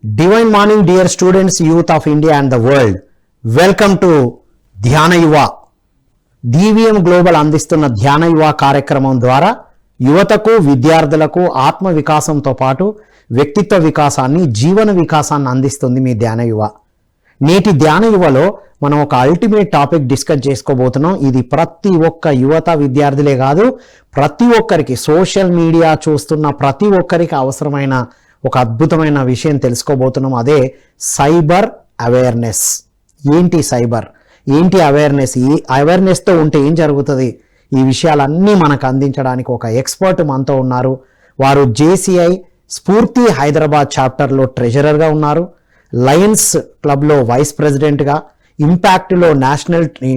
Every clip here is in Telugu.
Divine morning, dear students, youth of India and the world. Welcome to ధ్యాన యువ. DVM గ్లోబల్ అందిస్తున్న ధ్యాన యువ కార్యక్రమం ద్వారా యువతకు విద్యార్థులకు ఆత్మ వికాసంతో పాటు వ్యక్తిత్వ వికాసాన్ని జీవన వికాసాన్ని అందిస్తుంది మీ ధ్యాన యువ. నేటి ధ్యాన యువలో మనం ఒక అల్టిమేట్ టాపిక్ డిస్కస్ చేసుకోబోతున్నాం. ఇది ప్రతి ఒక్క యువత విద్యార్థులే కాదు, ప్రతి ఒక్కరికి సోషల్ మీడియా చూస్తున్న ప్రతి ఒక్కరికి అవసరమైన ఒక అద్భుతమైన విషయం తెలుసుకోబోతున్నాం. అదే సైబర్ అవేర్నెస్. ఏంటి సైబర్, ఏంటి అవేర్నెస్, ఈ అవేర్నెస్తో ఉంటే ఏం జరుగుతుంది, ఈ విషయాలన్నీ మనకు అందించడానికి ఒక ఎక్స్పర్ట్ మనతో ఉన్నారు. వారు JCI స్ఫూర్తి హైదరాబాద్ చాప్టర్లో ట్రెజరర్గా ఉన్నారు, లయన్స్ క్లబ్లో వైస్ ప్రెసిడెంట్గా, ఇంపాక్ట్లో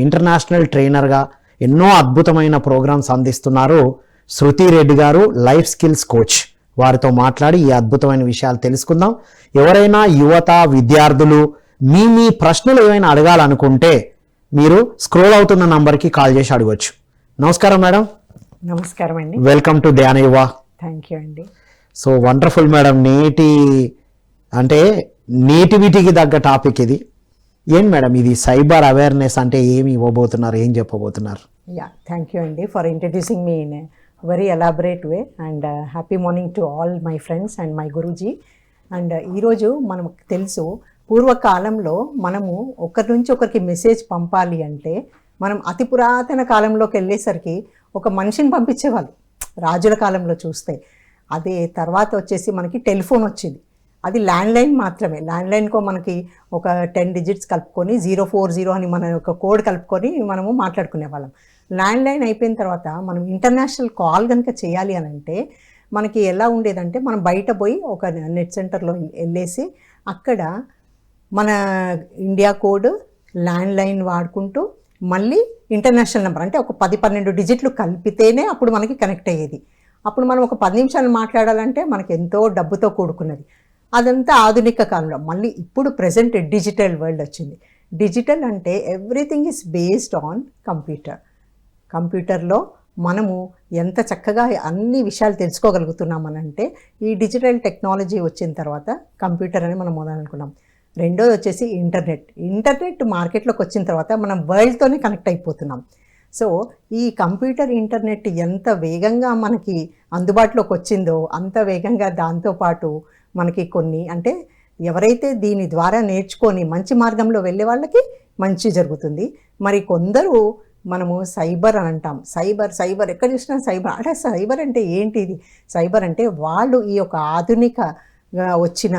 ఇంటర్నేషనల్ ట్రైనర్గా ఎన్నో అద్భుతమైన ప్రోగ్రామ్స్ అందిస్తున్నారు. శృతి రెడ్డి గారు లైఫ్ స్కిల్స్ కోచ్. వారితో మాట్లాడి ఈ అద్భుతమైన విషయాలు తెలుసుకుందాం. ఎవరైనా యువత విద్యార్థులు మీ ప్రశ్నలు ఏమైనా అడగాలనుకుంటే మీరు స్క్రోల్ అవుతున్న నంబర్కి కాల్ చేసి అడగవచ్చు. నమస్కారం మేడం. నమస్కారం అండి. Welcome to Dhyana Yuva. Thank you అండి. So wonderful madam. నేటివిటీకి తగ్గ టాపిక్ ఇది. ఏం మేడం ఇది సైబర్ అవేర్నెస్ అంటే ఏమి ఇవ్వబోతున్నారు, ఏం చెప్పబోతున్నారు? థ్యాంక్ యూ అండి for introducing me in very elaborate way and happy morning to all my friends and my Guruji. And ఈరోజు మనకు తెలుసు, పూర్వకాలంలో మనము ఒకరి నుంచి ఒకరికి మెసేజ్ పంపాలి అంటే మనం అతి పురాతన కాలంలోకి వెళ్ళేసరికి ఒక మనిషిని పంపించేవాళ్ళు రాజుల కాలంలో చూస్తే. అదే తర్వాత వచ్చేసి మనకి టెలిఫోన్ వచ్చింది. అది ల్యాండ్లైన్ మాత్రమే. ల్యాండ్లైన్కో మనకి ఒక 10 digits కలుపుకొని 040 అని మన ఒక కోడ్ కలుపుకొని మనము మాట్లాడుకునేవాళ్ళం. ల్యాండ్లైన్ అయిపోయిన తర్వాత మనం ఇంటర్నేషనల్ కాల్ కనుక చేయాలి అని అంటే మనకి ఎలా ఉండేదంటే, మనం బయట పోయి ఒక నెట్ సెంటర్లో వెళ్ళేసి అక్కడ మన ఇండియా కోడ్ ల్యాండ్లైన్ వాడుకుంటూ మళ్ళీ ఇంటర్నేషనల్ నెంబర్ అంటే ఒక 10-12 digits కలిపితేనే అప్పుడు మనకి కనెక్ట్ అయ్యేది. అప్పుడు మనం ఒక 10 నిమిషాలు మాట్లాడాలంటే మనకి ఎంతో డబ్బుతో కూడుకున్నది. అదంతా ఆధునిక కాలంలో. మళ్ళీ ఇప్పుడు ప్రజెంట్ డిజిటల్ వరల్డ్ వచ్చింది. డిజిటల్ అంటే everything is based on computer. కంప్యూటర్లో మనము ఎంత చక్కగా అన్ని విషయాలు తెలుసుకోగలుగుతున్నామనంటే ఈ డిజిటల్ టెక్నాలజీ వచ్చిన తర్వాత కంప్యూటర్ అని మనం మొదలనుకున్నాం. రెండోది వచ్చేసి ఇంటర్నెట్ మార్కెట్లోకి వచ్చిన తర్వాత మనం వరల్డ్తోనే కనెక్ట్ అయిపోతున్నాం. సో ఈ కంప్యూటర్ ఇంటర్నెట్ ఎంత వేగంగా మనకి అందుబాటులోకి వచ్చిందో అంత వేగంగా దాంతోపాటు మనకి కొన్ని అంటే ఎవరైతే దీని ద్వారా నేర్చుకొని మంచి మార్గంలో వెళ్ళే వాళ్ళకి మంచి జరుగుతుంది. మరి కొందరు మనము సైబర్ అని అంటాం. సైబర్ ఎక్కడ చూసినా సైబర్ అంటే సైబర్ అంటే ఏంటిది? సైబర్ అంటే వాళ్ళు ఈ యొక్క ఆధునిక వచ్చిన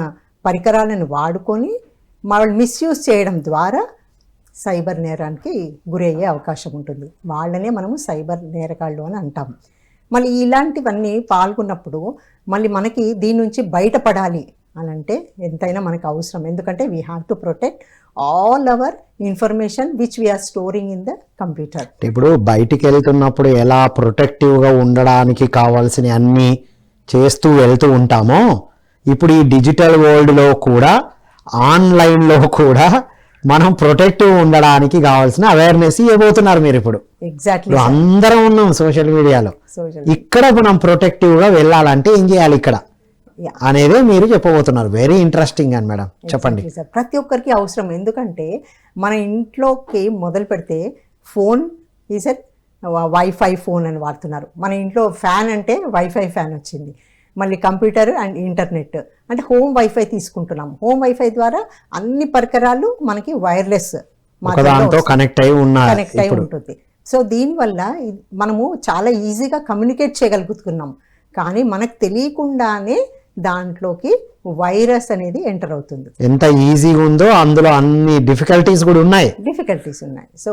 పరికరాలను వాడుకొని వాళ్ళు మిస్యూజ్ చేయడం ద్వారా సైబర్ నేరానికి గురయ్యే అవకాశం ఉంటుంది. వాళ్ళనే మనము సైబర్ నేరగాళ్ళు అని అంటాం. మళ్ళీ ఇలాంటివన్నీ పాల్గొన్నప్పుడు మళ్ళీ మనకి దీని నుంచి బయటపడాలి అని అంటే ఎంతైనా మనకు అవసరం. ఎందుకంటే we have to protect all our information which we are storing in the computer. ఇప్పుడు బయటికి వెళ్తున్నప్పుడు ఎలా ప్రొటెక్టివ్గా ఉండడానికి కావాల్సిన అన్నీ చేస్తూ వెళ్తూ ఉంటామో, ఇప్పుడు ఈ డిజిటల్ వరల్డ్లో కూడా ఆన్లైన్లో కూడా మనం ప్రొటెక్టివ్ ఉండడానికి కావాల్సిన అవేర్నెస్ ఇవ్వబోతున్నారు మీరు. ఇప్పుడు ఎగ్జాక్ట్లీ అందరం ఉన్నాం సోషల్ మీడియాలో. ఇక్కడ మనం ప్రొటెక్టివ్గా వెళ్ళాలంటే ఏం చేయాలి ఇక్కడ అనేది మీరు చెప్పబోతున్నారు. వెరీ ఇంట్రెస్టింగ్ అని మేడం, చెప్పండి. ప్రతి ఒక్కరికి అవసరం. ఎందుకంటే మన ఇంట్లోకి మొదలు పెడితే phone is a wifi phone అని వాడుతున్నారు. మన ఇంట్లో ఫ్యాన్ అంటే వైఫై ఫ్యాన్ వచ్చింది. మళ్ళీ కంప్యూటర్ అండ్ ఇంటర్నెట్ అంటే హోమ్ వైఫై తీసుకుంటున్నాం. హోమ్ వైఫై ద్వారా అన్ని పరికరాలు మనకి వైర్లెస్ కనెక్ట్ అయి ఉంటుంది. సో దీనివల్ల మనము చాలా ఈజీగా కమ్యూనికేట్ చేయగలుగుతున్నాం. కానీ మనకు తెలియకుండానే దాంట్లోకి వైరస్ అనేది ఎంటర్ అవుతుంది. ఎంత ఈజీగా ఉందో అందులో అన్ని డిఫికల్టీస్ ఉన్నాయి. సో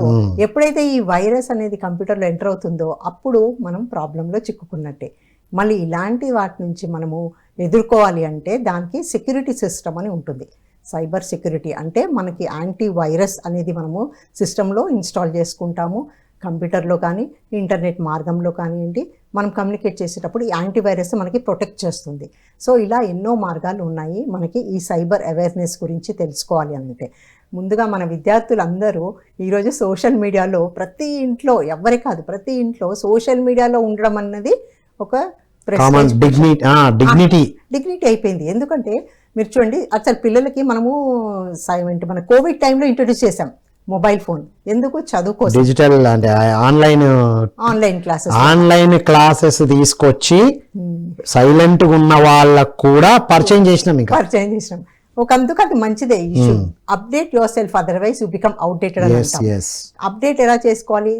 ఎప్పుడైతే ఈ వైరస్ అనేది కంప్యూటర్లో ఎంటర్ అవుతుందో అప్పుడు మనం ప్రాబ్లంలో చిక్కుకున్నట్టే. మళ్ళీ ఇలాంటి వాటి నుంచి మనము ఎదుర్కోవాలి అంటే దానికి సెక్యూరిటీ సిస్టమ్ అని ఉంటుంది. సైబర్ సెక్యూరిటీ అంటే మనకి యాంటీ వైరస్ అనేది మనము సిస్టంలో ఇన్స్టాల్ చేసుకుంటాము. కంప్యూటర్లో కానీ ఇంటర్నెట్ మార్గంలో కానివ్వండి మనం కమ్యూనికేట్ చేసేటప్పుడు ఈ యాంటీవైరస్ మనకి ప్రొటెక్ట్ చేస్తుంది. సో ఇలా ఎన్నో మార్గాలు ఉన్నాయి మనకి ఈ సైబర్ అవేర్నెస్ గురించి తెలుసుకోవాలి అంటే. ముందుగా మన విద్యార్థులందరూ ఈరోజు సోషల్ మీడియాలో ప్రతి ఇంట్లో ఎవరి కాదు ప్రతి ఇంట్లో సోషల్ మీడియాలో ఉండడం అన్నది ఒక డిగ్నిటీ అయిపోయింది. ఎందుకంటే మీరు చూడండి అసలు పిల్లలకి మనము మన కోవిడ్ టైంలో ఇంట్రొడ్యూస్ చేసాం మొబైల్ ఫోన్. ఎందుకు? చదువుకోసం. డిజిటల్ అంటే ఆన్లైన్ క్లాసెస్ తీసుకొచ్చి సైలెంట్ గా ఉన్న వాళ్ళకు కూడా పరిచయం చేసినాం. అందుకు అది మంచిదే. Update your self, otherwise you become outdated అని అంటాం. అప్డేట్ ఎలా చేసుకోవాలి?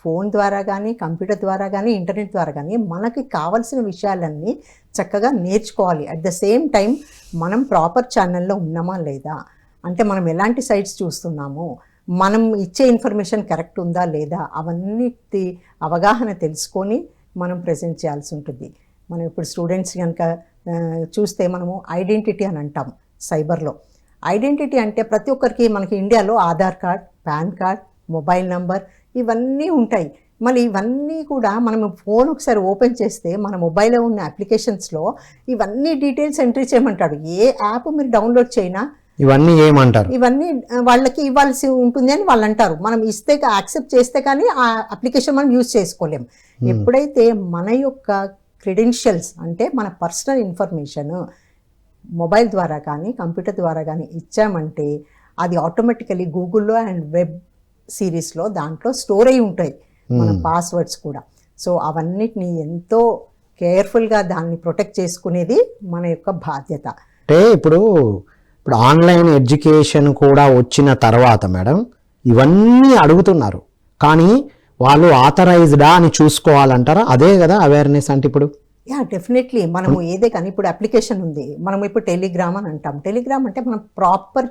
ఫోన్ ద్వారా కానీ, కంప్యూటర్ ద్వారా కానీ, ఇంటర్నెట్ ద్వారా కానీ మనకి కావాల్సిన విషయాలన్నీ చక్కగా నేర్చుకోవాలి. అట్ ద సేమ్ టైం మనం ప్రాపర్ ఛానల్లో ఉన్నామా లేదా, అంటే మనం ఎలాంటి సైట్స్ చూస్తున్నాము, మనం ఇచ్చే ఇన్ఫర్మేషన్ కరెక్ట్ ఉందా లేదా, అవన్నిటి అవగాహన తెలుసుకొని మనం ప్రజెంట్ చేయాల్సి ఉంటుంది. మనం ఇప్పుడు స్టూడెంట్స్ కనుక చూస్తే మనము ఐడెంటిటీ అని అంటాం సైబర్లో. ఐడెంటిటీ అంటే ప్రతి ఒక్కరికి మనకి ఇండియాలో Aadhaar card, pan card, mobile number ఇవన్నీ ఉంటాయి. మళ్ళీ ఇవన్నీ కూడా మనం ఫోన్ ఒకసారి ఓపెన్ చేస్తే మన మొబైల్లో ఉన్న అప్లికేషన్స్లో ఇవన్నీ డీటెయిల్స్ ఎంట్రీ చేయమంటాడు. ఏ యాప్ మీరు డౌన్లోడ్ చేయినా ఇవన్నీ ఏమంటారు, ఇవన్నీ వాళ్ళకి ఇవ్వాల్సి ఉంటుంది అని వాళ్ళు అంటారు. మనం ఇస్తే యాక్సెప్ట్ చేస్తే కానీ ఆ అప్లికేషన్ మనం యూజ్ చేసుకోలేం. ఎప్పుడైతే మన యొక్క క్రెడెన్షియల్స్ అంటే మన పర్సనల్ ఇన్ఫర్మేషన్ మొబైల్ ద్వారా కానీ కంప్యూటర్ ద్వారా కానీ ఇచ్చామంటే అది ఆటోమేటికలీ గూగుల్లో అండ్ వెబ్ సిరీస్లో దాంట్లో స్టోర్ అయి ఉంటాయి మన పాస్వర్డ్స్ కూడా. సో అవన్నిటిని ఎంతో కేర్ఫుల్గా దాన్ని ప్రొటెక్ట్ చేసుకునేది మన యొక్క బాధ్యత. అంటే ఇప్పుడు ఆన్లైన్ ఎడ్యుకేషన్ కూడా వచ్చిన తర్వాత మేడం ఇవన్నీ అడుగుతున్నారు, కానీ వాళ్ళు ఆథరైజ్డా అని చూసుకోవాలంటారా? అదే కదా అవేర్నెస్ అంటే ఇప్పుడు. డెఫినెట్లీ మనము ఏదే కానీ ఇప్పుడు అప్లికేషన్ ఉంది, మనం ఇప్పుడు టెలిగ్రామ్ అని అంటాం. టెలిగ్రామ్ అంటే మనం proper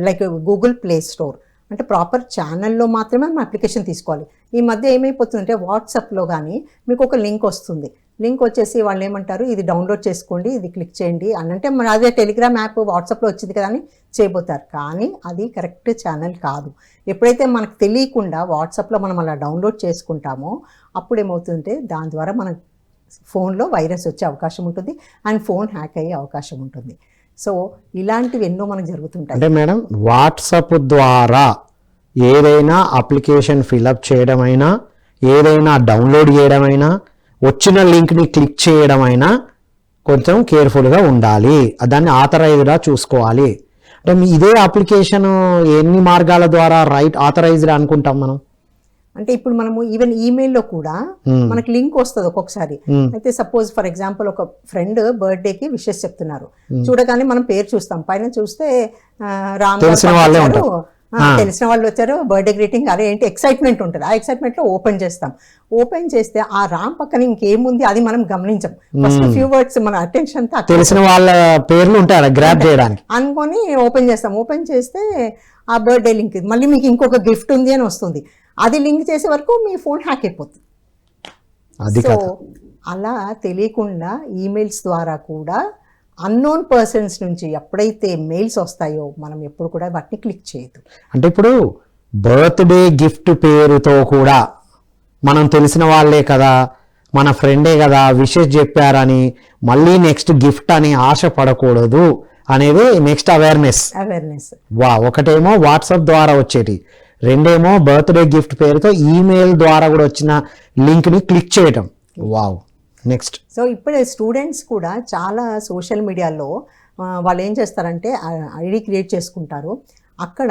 like Google play store అంటే ప్రాపర్ ఛానల్లో మాత్రమే మనం అప్లికేషన్ తీసుకోవాలి. ఈ మధ్య ఏమైపోతుందంటే వాట్సాప్లో కానీ మీకు ఒక లింక్ వస్తుంది. లింక్ వచ్చేసి వాళ్ళు ఏమంటారు, ఇది డౌన్లోడ్ చేసుకోండి, ఇది క్లిక్ చేయండి అని అంటే మన అదే టెలిగ్రామ్ యాప్ వాట్సాప్లో వచ్చింది కదా అని చేయబోతారు. కానీ అది కరెక్ట్ ఛానల్ కాదు. ఎప్పుడైతే మనకు తెలియకుండా వాట్సాప్లో మనం అలా డౌన్లోడ్ చేసుకుంటామో అప్పుడు ఏమవుతుందంటే దాని ద్వారా మన ఫోన్లో వైరస్ వచ్చే అవకాశం ఉంటుంది అండ్ ఫోన్ హ్యాక్ అయ్యే అవకాశం ఉంటుంది. సో ఇలాంటివి ఎన్నో మనకు జరుగుతుంటాయి. అంటే మేడం వాట్సాప్ ద్వారా ఏదైనా అప్లికేషన్ ఫిలప్ చేయడమైనా, ఏదైనా డౌన్లోడ్ చేయడమైనా, వచ్చిన లింక్ని క్లిక్ చేయడమైనా కొంచెం కేర్ఫుల్గా ఉండాలి, దాన్ని ఆథరైజ్డ్గా చూసుకోవాలి. అంటే ఇదే అప్లికేషన్ ఎన్ని మార్గాల ద్వారా ఆథరైజ్డ్ అనుకుంటాం మనం? అంటే ఇప్పుడు మనము ఈవెన్ ఈమెయిల్లో కూడా మనకి లింక్ వస్తుంది ఒక్కొక్కసారి. అయితే సపోజ్ ఫర్ ఎగ్జాంపుల్ ఒక ఫ్రెండ్ బర్త్డేకి విషెస్ చెప్తున్నారు, చూడగానే మనం పేరు చూస్తాం, పైన చూస్తే రామ్ తెలిసిన వాళ్ళు వచ్చారు బర్త్డే గ్రీటింగ్, అరే ఏంటి ఎక్సైట్మెంట్ ఉంటుంది. ఆ ఎక్సైట్మెంట్లో ఓపెన్ చేస్తాం. ఓపెన్ చేస్తే ఆ రామ్ పక్కన ఇంకేముంది అది మనం గమనించాం. ఫస్ట్ ఫ్యూ వర్డ్స్ మన అటెన్షన్ తో తెలిసిన వాళ్ళ పేర్లు ఉంటాయి గ్రాబ్ చేయడానికి అనుకొని ఓపెన్ చేస్తాం. ఓపెన్ చేస్తే ఆ బర్త్డే లింక్, మళ్ళీ మీకు ఇంకొక గిఫ్ట్ ఉంది అని వస్తుంది. అది లింక్ చేసే వరకు మీ ఫోన్ హ్యాక్ అయిపోతుంది. సో అలా తెలియకుండా ఈమెయిల్స్ ద్వారా కూడా అన్నోన్ పర్సన్స్ నుంచి ఎప్పుడైతే మెయిల్స్ వస్తాయో మనం ఎప్పుడు కూడా వాటిని క్లిక్ చేయొద్దు. అంటే ఇప్పుడు బర్త్డే గిఫ్ట్ పేరుతో కూడా మనం తెలిసిన వాళ్ళే కదా, మన ఫ్రెండే కదా విషెస్ చెప్పారని మళ్ళీ నెక్స్ట్ గిఫ్ట్ అని ఆశ పడకూడదు అనేది నెక్స్ట్ అవేర్నెస్. ఒకటేమో వాట్సాప్ ద్వారా వచ్చేటి, రెండేమో బర్త్డే గిఫ్ట్ పేరుతో ఈమెయిల్ ద్వారా కూడా వచ్చిన లింక్ని క్లిక్ చేయటం. వావ్. నెక్స్ట్. సో ఇప్పుడు స్టూడెంట్స్ కూడా చాలా సోషల్ మీడియాలో వాళ్ళు ఏం చేస్తారంటే ఐడి క్రియేట్ చేసుకుంటారు. అక్కడ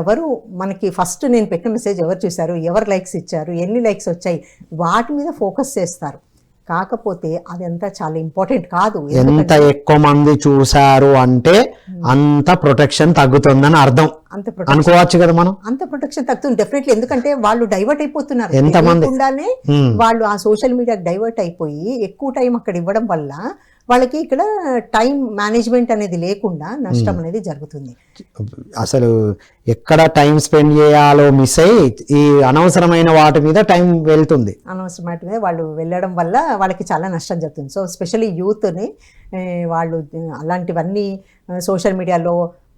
ఎవరు మనకి ఫస్ట్ నేను పెట్టిన మెసేజ్ ఎవరు చూశారు, ఎవరు లైక్స్ ఇచ్చారు, ఎన్ని లైక్స్ వచ్చాయి, వాటి మీద ఫోకస్ చేస్తారు. కాకపోతే అదంతా చాలా ఇంపార్టెంట్ కాదు. ఎంత ఎక్కువ మంది చూసారు అంటే అంత ప్రొటెక్షన్ తగ్గుతుందని అర్థం అనుకోవచ్చు కదా మనం. అంత ప్రొటెక్షన్ తగ్గుతుంది డెఫినెట్లీ. ఎందుకంటే వాళ్ళు డైవర్ట్ అయిపోతున్నారు, ఎంతమంది వాళ్ళు ఆ సోషల్ మీడియాకి డైవర్ట్ అయిపోయి ఎక్కువ టైం అక్కడ ఇవ్వడం వల్ల వాళ్ళకి ఇక్కడ టైం మేనేజ్మెంట్ అనేది లేకుండా నష్టం అనేది జరుగుతుంది. అసలు ఎక్కడ టైం స్పెండ్ చేయాలో మిస్ అయ్యి ఈ అనవసరమైన వాటి మీద టైం వెళ్తుంది. అనవసరమైన మీద వాళ్ళు వెళ్ళడం వల్ల వాళ్ళకి చాలా నష్టం జరుగుతుంది. సో స్పెషల్లీ యూత్ని వాళ్ళు అలాంటివన్నీ సోషల్ మీడియాలో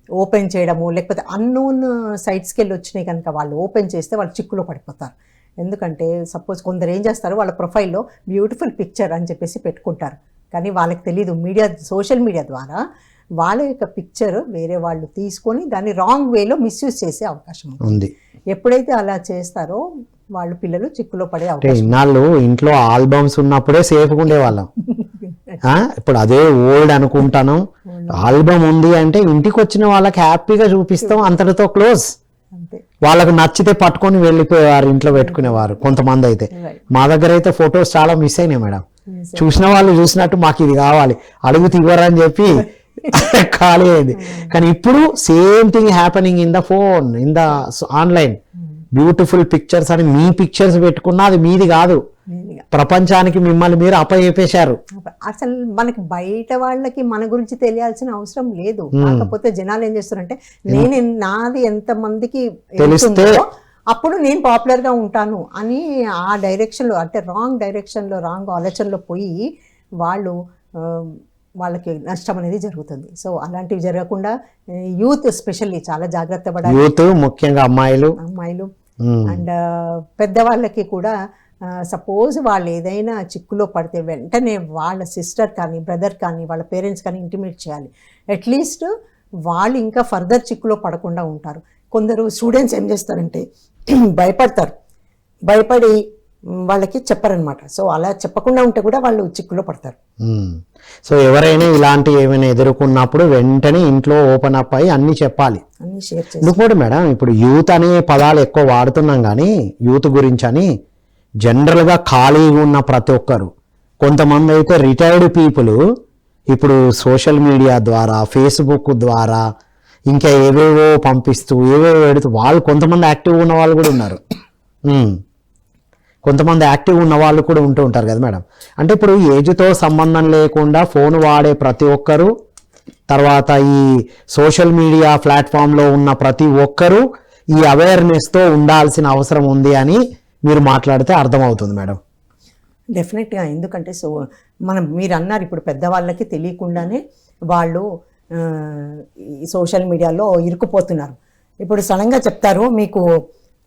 ఓపెన్ చేయడము, లేకపోతే అన్నోన్ సైట్స్కి వెళ్ళి వచ్చినాయి కనుక వాళ్ళు ఓపెన్ చేస్తే వాళ్ళు చిక్కులో పడిపోతారు. ఎందుకంటే సపోజ్ కొందరు ఏం చేస్తారు, వాళ్ళ ప్రొఫైల్లో బ్యూటిఫుల్ పిక్చర్ అని చెప్పేసి పెట్టుకుంటారు, కానీ వాళ్ళకి తెలీదు సోషల్ మీడియా ద్వారా వాళ్ళ యొక్క పిక్చర్ వేరే వాళ్ళు తీసుకొని దాన్ని రాంగ్ వేలో మిస్యూజ్ చేసే అవకాశం ఉంది. ఎప్పుడైతే అలా చేస్తారో వాళ్ళు పిల్లలు చిక్కులో పడే అవకాశం. ఇన్నాళ్ళు ఇంట్లో ఆల్బమ్స్ ఉన్నప్పుడే సేఫ్గా ఉండేవాళ్ళం, ఇప్పుడు అదే ఓల్డ్ అనుకుంటాను. ఆల్బమ్ ఉంది అంటే ఇంటికి వచ్చిన వాళ్ళకి హ్యాపీగా చూపిస్తాం, అంతటితో క్లోజ్. అంతే. వాళ్ళకు నచ్చితే పట్టుకొని వెళ్ళిపోయేవారు, ఇంట్లో పెట్టుకునేవారు కొంతమంది అయితే. Right. మా దగ్గర అయితే ఫొటోస్ చాలా మిస్ అయినాయి మేడం. చూసిన వాళ్ళు చూసినట్టు మాకు ఇది కావాలి, అడుగు ఇవ్వరని చెప్పి ఖాళీ అయింది. కానీ ఇప్పుడు same thing happening in the phone, in the online. Beautiful pictures అని మీ పిక్చర్స్ పెట్టుకున్నా అది మీది కాదు, ప్రపంచానికి మిమ్మల్ని మీరు అప్పచెప్పేశారు. అసలు మనకి బయట వాళ్ళకి మన గురించి తెలియాల్సిన అవసరం లేదు. కాకపోతే జనాలు ఏం చేస్తారంటే నేను నాది ఎంత మందికి తెలిస్తే అప్పుడు నేను పాపులర్ గా ఉంటాను అని ఆ డైరెక్షన్ లో, అంటే రాంగ్ డైరెక్షన్ లో, రాంగ్ ఆలోచనలో పోయి వాళ్ళు వాళ్ళకి నష్టం అనేది జరుగుతుంది. సో అలాంటివి జరగకుండా యూత్ ఎస్పెషల్లీ చాలా జాగ్రత్త పడాలి. యూత్ ముఖ్యంగా అమ్మాయిలు అండ్ పెద్దవాళ్ళకి కూడా సపోజ్ వాళ్ళు ఏదైనా చిక్కులో పడితే వెంటనే వాళ్ళ సిస్టర్ కానీ బ్రదర్ కానీ వాళ్ళ పేరెంట్స్ కానీ ఇంటిమేట్ చేయాలి. అట్లీస్ట్ వాళ్ళు ఇంకా ఫర్దర్ చిక్కులో పడకుండా ఉంటారు. కొందరు స్టూడెంట్స్ ఏం చేస్తారంటే భయపడతారు, భయపడి వాళ్ళకి చెప్పారనమాట. సో అలా చెప్పకుండా ఉంటే కూడా వాళ్ళు చిక్కులో పడతారు. సో ఎవరైనా ఇలాంటి ఏమైనా ఎదుర్కొన్నప్పుడు వెంటనే ఇంట్లో ఓపెన్ అప్ అయ్యి అన్ని చెప్పాలి, అన్ని షేర్ చేయాలి. ఇంకోటి మేడం, ఇప్పుడు యూత్ అనే పదాలు ఎక్కువ వాడుతున్నాం కానీ యూత్ గురించి అని జనరల్గా ఖాళీగా ఉన్న ప్రతి ఒక్కరు, కొంతమంది అయితే రిటైర్డ్ పీపుల్ ఇప్పుడు సోషల్ మీడియా ద్వారా, ఫేస్బుక్ ద్వారా ఇంకా ఏవేవో పంపిస్తూ ఏవేవో పెడుతూ వాళ్ళు, కొంతమంది యాక్టివ్ ఉన్న వాళ్ళు కూడా ఉన్నారు, కొంతమంది యాక్టివ్ ఉన్న వాళ్ళు కూడా ఉంటూ ఉంటారు కదా మేడం. అంటే ఇప్పుడు ఏజ్తో సంబంధం లేకుండా ఫోన్ వాడే ప్రతి ఒక్కరు, తర్వాత ఈ సోషల్ మీడియా ప్లాట్ఫామ్లో ఉన్న ప్రతి ఒక్కరూ ఈ అవేర్నెస్తో ఉండాల్సిన అవసరం ఉంది అని మీరు మాట్లాడితే అర్థమవుతుంది మేడం. డెఫినెట్గా. ఎందుకంటే మీరు అన్నారు ఇప్పుడు పెద్దవాళ్ళకి తెలియకుండానే వాళ్ళు ఈ సోషల్ మీడియాలో ఇరుక్కుపోతున్నారు. ఇప్పుడు సడన్గా చెప్తారు మీకు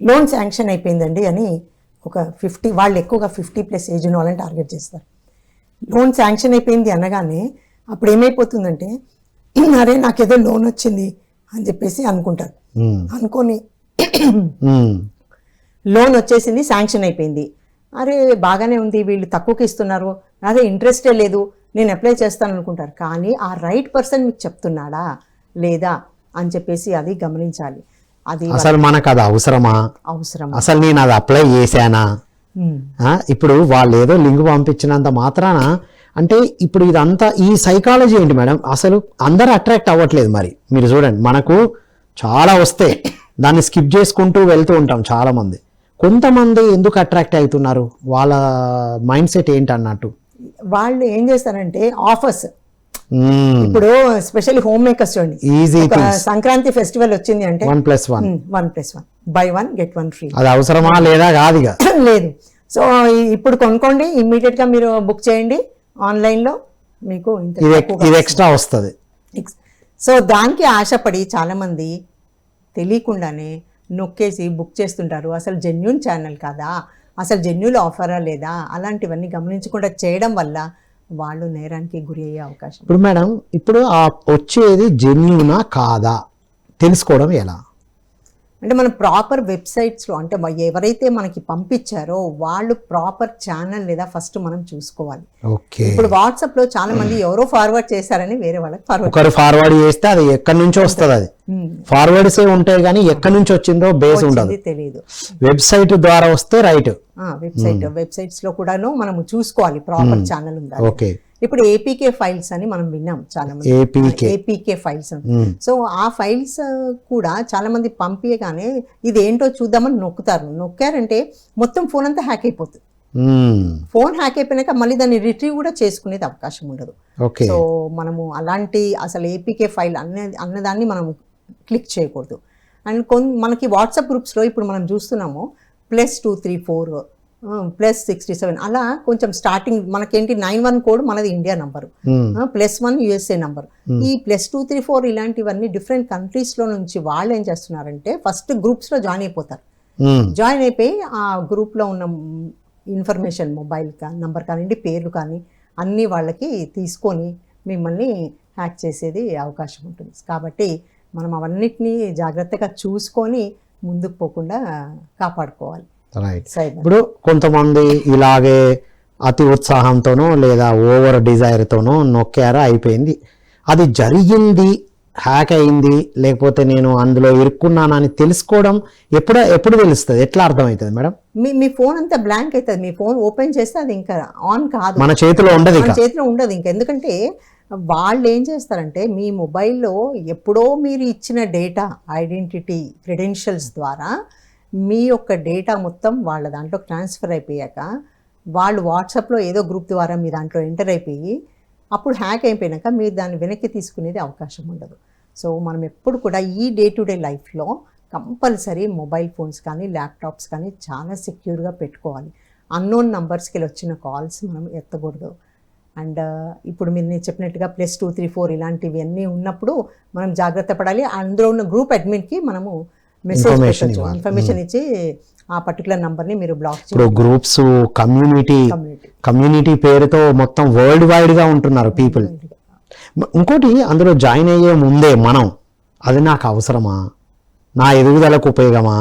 లోన్ శాంక్షన్ అయిపోయిందండి అని, ఒక 50, వాళ్ళు ఎక్కువగా 50+ ఏజ్ ఉన్న వాళ్ళని టార్గెట్ చేస్తారు. లోన్ శాంక్షన్ అయిపోయింది అనగానే అప్పుడు ఏమైపోతుందంటే అరే నాకేదో లోన్ వచ్చింది అని చెప్పేసి అనుకుంటారు. అనుకొని లోన్ వచ్చేసింది, శాంక్షన్ అయిపోయింది, అరే బాగానే ఉంది, వీళ్ళు తక్కువకి ఇస్తున్నారు, అదే ఇంట్రెస్టే లేదు, నేను అప్లై చేస్తాను అనుకుంటారు. కానీ ఆ రైట్ పర్సన్ మీకు చెప్తున్నాడా లేదా అని చెప్పేసి అది గమనించాలి. అది అసలు మనకు అది అవసరమా, అసలు నేను అది అప్లై చేశానా? ఇప్పుడు వాళ్ళు ఏదో లింక్ పంపించినంత మాత్రాన, అంటే ఇప్పుడు ఇదంతా ఈ సైకాలజీ ఏంటి మేడం? అసలు అందరూ అట్రాక్ట్ అవ్వట్లేదు. మరి మీరు చూడండి, మనకు చాలా వస్తే దాన్ని స్కిప్ చేసుకుంటూ వెళ్తూ ఉంటాం చాలా మంది. కొంతమంది ఎందుకు అట్రాక్ట్ అవుతున్నారు, వాళ్ళ మైండ్ సెట్ ఏంటి అన్నట్టు? వాళ్ళు ఏం చేస్తారంటే ఆఫర్స్, ఇప్పుడు స్పెషల్లీ హోమ్ మేకర్స్ చూడండి, సంక్రాంతి ఫెస్టివల్ వచ్చింది అంటే 1+1 బై 1 get 1 ఫ్రీ. అది అవసరమా లేదా? కాదు లేదు. సో ఇప్పుడు కొనుక్కోండి, ఇమ్మీడియట్ గా మీరు బుక్ చేయండి ఆన్లైన్లో, మీకు ఇది ఎక్స్ట్రా వస్తుంది. సో దానికి ఆశపడి చాలా మంది తెలియకుండానే నొక్కేసి బుక్ చేస్తుంటారు. అసలు జెన్యూన్ ఛానల్ కాదా, అసలు జెన్యూన్ ఆఫరా లేదా, అలాంటివన్నీ గమనించకుండా చేయడం వల్ల వాళ్ళు నేరానికి గురి అయ్యే అవకాశం. ఇప్పుడు మేడం, ఇప్పుడు వచ్చేది జెన్యూనా కాదా తెలుసుకోవడం ఎలా? అంటే మనం ప్రాపర్ వెబ్సైట్స్లో, అంటే ఎవరైతే మనకి పంపించారో వాళ్ళు ప్రాపర్ ఛానల్ లేదా ఫస్ట్ మనం చూసుకోవాలి. ఇప్పుడు వాట్సాప్ లో చాలా మంది ఎవరో ఫార్వర్డ్ చేశారని వేరే వాళ్ళకి ఫార్వర్డ్ చేస్తే అది ఎక్కడి నుంచో వస్తుంది, అది ఫార్వర్డ్స్ ఉంటాయి కానీ ఎక్కడి నుంచి వచ్చిందో బేస్ ఉండదు, తెలియదు. వెబ్సైట్ ద్వారా వస్తే రైట్. వెబ్సైట్స్ లో కూడాను మనం చూసుకోవాలి ప్రాపర్ ఛానల్ ఉండాలి. ఇప్పుడు ఏపీకే ఫైల్స్ అని మనం విన్నాం చాలా మంది, ఏపీకే ఫైల్స్. సో ఆ ఫైల్స్ కూడా చాలా మంది పంపించగానే ఇది ఏంటో చూద్దామని నొక్కారంటే మొత్తం ఫోన్ అంతా హ్యాక్ అయిపోతుంది. ఫోన్ హ్యాక్ అయిపోయినాక మళ్ళీ దాన్ని రిట్రీవ్ కూడా చేసుకునేది అవకాశం ఉండదు. సో మనము అలాంటి అసలు ఏపీకే ఫైల్ అన్నదాన్ని మనం క్లిక్ చేయకూడదు. అండ్ మనకి వాట్సాప్ గ్రూప్స్లో ఇప్పుడు మనం చూస్తున్నాము +234 +67 అలా కొంచెం స్టార్టింగ్ మనకేంటి 91 కోడ్ మనది ఇండియా నంబరు, +1 USA నంబర్. ఈ +234 ఇలాంటివన్నీ డిఫరెంట్ కంట్రీస్ లో నుంచి వాళ్ళు ఏం చేస్తున్నారంటే ఫస్ట్ గ్రూప్స్ లో జాయిన్ అయిపోతారు. జాయిన్ అయిపోయి ఆ గ్రూప్ లో ఉన్న ఇన్ఫర్మేషన్, మొబైల్ నంబర్ కానివ్వండి, పేర్లు కానీ అన్నీ వాళ్ళకి తీసుకొని మిమ్మల్ని హ్యాక్ చేసేది అవకాశం ఉంటుంది. కాబట్టి మనం అవన్నిటినీ జాగ్రత్తగా చూసుకొని ముందుకు పోకుండా కాపాడుకోవాలి. ఇప్పుడు కొంతమంది ఇలాగే అతి ఉత్సాహంతోనో లేదా ఓవర్ డిజైర్తోనో నొక్కారా అయిపోయింది, అది జరిగింది, హ్యాక్ అయింది, లేకపోతే నేను అందులో ఇరుక్కున్నానని తెలుసుకోవడం ఎప్పుడు తెలుస్తుంది, ఎట్లా అర్థమవుతుంది మేడం? మీ ఫోన్ అంతా బ్లాంక్ అవుతుంది. మీ ఫోన్ ఓపెన్ చేస్తే అది ఇంకా ఆన్ కాదు, మన చేతిలో ఉండదు, మన చేతిలో ఉండదు ఇంకా. ఎందుకంటే వాళ్ళు ఏం చేస్తారంటే మీ మొబైల్లో ఎప్పుడో మీరు ఇచ్చిన డేటా, ఐడెంటిటీ, క్రెడెన్షియల్స్ ద్వారా మీ యొక్క డేటా మొత్తం వాళ్ళ దాంట్లో ట్రాన్స్ఫర్ అయిపోయాక వాళ్ళు వాట్సాప్లో ఏదో గ్రూప్ ద్వారా మీ దాంట్లో ఎంటర్ అయిపోయి అప్పుడు హ్యాక్ అయిపోయినాక మీరు దాన్ని వెనక్కి తీసుకునేది అవకాశం ఉండదు. సో మనం ఎప్పుడు కూడా ఈ డే టు డే లైఫ్లో కంపల్సరీ మొబైల్ ఫోన్స్ కానీ ల్యాప్టాప్స్ కానీ చాలా సెక్యూర్గా పెట్టుకోవాలి. అన్నోన్ నంబర్స్కి వచ్చిన కాల్స్ మనం ఎత్తకూడదు. అండ్ ఇప్పుడు మీరు నేను చెప్పినట్టుగా +2, 3, 4 ఇలాంటివి అన్నీ ఉన్నప్పుడు మనం జాగ్రత్త పడాలి. అందులో ఉన్న గ్రూప్ అడ్మిన్కి మనము మెసేజ్ పెట్టచ్చు, ఇన్ఫర్మేషన్ ఇచ్చి ఆ పర్టికులర్ నంబర్ని మీరు బ్లాక్ ఇప్పుడు గ్రూప్స్ కమ్యూనిటీ పేరుతో మొత్తం వరల్డ్ వైడ్ గా ఉంటున్నారు పీపుల్. ఇంకోటి అందులో జాయిన్ అయ్యే ముందే మనం అది నాకు అవసరమా, నా ఎదుగుదలకు ఉపయోగమా,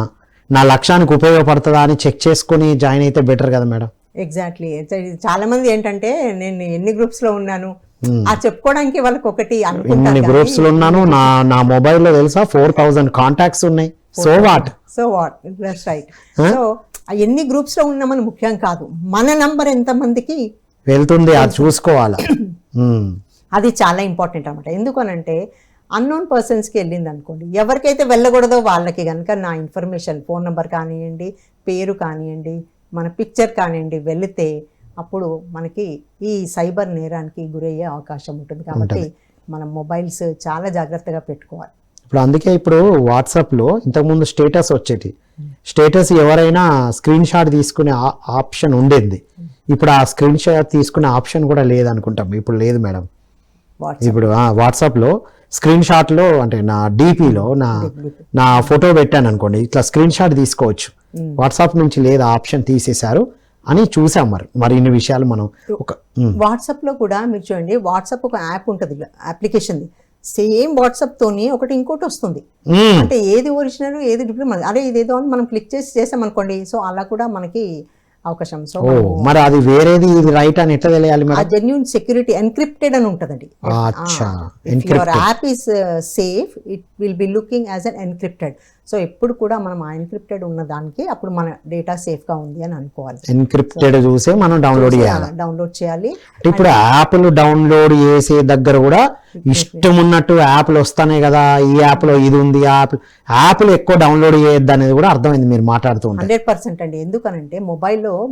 నా లక్ష్యానికి ఉపయోగపడుతుందా అని చెక్ చేసుకుని జాయిన్ అయితే బెటర్ కదా మేడం? ఎగ్జాక్ట్లీ. చాలా మంది ఏంటంటే నేను ఎన్ని గ్రూప్స్ లో ఉన్నాను ఆ చెప్పుకోవడానికి వాళ్ళకి ఒకటి ఇన్ని గ్రూప్స్ లో ఉన్నాను, నా మొబైల్లో తెలుసా 4000 కాంటాక్ట్స్ ఉన్నాయి. So what that's right. So ఎన్ని గ్రూప్స్ లో ఉన్నామని ముఖ్యం కాదు, మన నంబర్ ఎంత మందికి వెళ్తుంది అది చూసుకోవాలా. అది చాలా ఇంపార్టెంట్ అనమాట. ఎందుకనంటే అన్నోన్ పర్సన్స్కి వెళ్ళింది అనుకోండి, ఎవరికైతే వెళ్ళకూడదో వాళ్ళకి కనుక నా ఇన్ఫర్మేషన్, ఫోన్ నెంబర్ కానివ్వండి, పేరు కానివ్వండి, మన పిక్చర్ కానివ్వండి వెళితే అప్పుడు మనకి ఈ సైబర్ నేరానికి గురయ్యే అవకాశం ఉంటుంది. కాబట్టి మనం మొబైల్స్ చాలా జాగ్రత్తగా పెట్టుకోవాలి. ఇప్పుడు అందుకే ఇప్పుడు వాట్సాప్లో ఇంతకుముందు స్టేటస్ వచ్చేటి, స్టేటస్ ఎవరైనా స్క్రీన్ షాట్ తీసుకునే ఆప్షన్ ఉండేది. ఇప్పుడు ఆ స్క్రీన్ షాట్ తీసుకునే ఆప్షన్ కూడా లేదనుకుంటాం. ఇప్పుడు లేదు మేడం. ఇప్పుడు వాట్సాప్లో స్క్రీన్ షాట్లో అంటే నా డీపీలో నా ఫోటో పెట్టాను అనుకోండి, ఇట్లా స్క్రీన్ షాట్ తీసుకోవచ్చు. వాట్సాప్ నుంచి లేదు, ఆప్షన్ తీసేశారు అని చూసాం. మరి ఇన్ని విషయాలు మనం వాట్సాప్లో కూడా మీరు చూడండి, వాట్సాప్ ఒక యాప్ ఉంటుంది, అప్లికేషన్ సేమ్ వాట్సాప్ తోని ఒకటి ఇంకోటి వస్తుంది. అంటే ఏది ఒరిజినల్ ఏది డూప్లికేట్, అదే ఇదేదో అని మనం క్లిక్ చేసాం అనుకోండి, సో అలా కూడా మనకి అవకాశం. సో మరి అది వేరేది ఇది రైట్ అని ఎట్లా తెలియాలి? జెన్యూన్ సెక్యూరిటీ ఎన్క్రిప్టెడ్ అని ఉంటుందండి. Your app is safe, it will be looking as an encrypted. So ఎప్పుడు కూడా మనం ఆ ఎన్క్రిప్టెడ్ ఉన్న దానికి అప్పుడు మన డేటా సేఫ్ గా ఉంది అని అనుకోవాలి. ఎన్క్రిప్టెడ్ చూసే మనం డౌన్లోడ్ చేయాలి. ఇప్పుడు యాప్లు డౌన్లోడ్ చేసే దగ్గర కూడా ఇష్టం ఉన్నట్టు యాప్లు వస్తానే కదా, ఈ యాప్ లో ఇది ఉంది, యాప్లు ఎక్కువ డౌన్లోడ్ చేయొద్దు అనేది కూడా అర్థమైంది మీరు మాట్లాడుతూ ఉంటే. 100% అండి. ఎందుకనంటే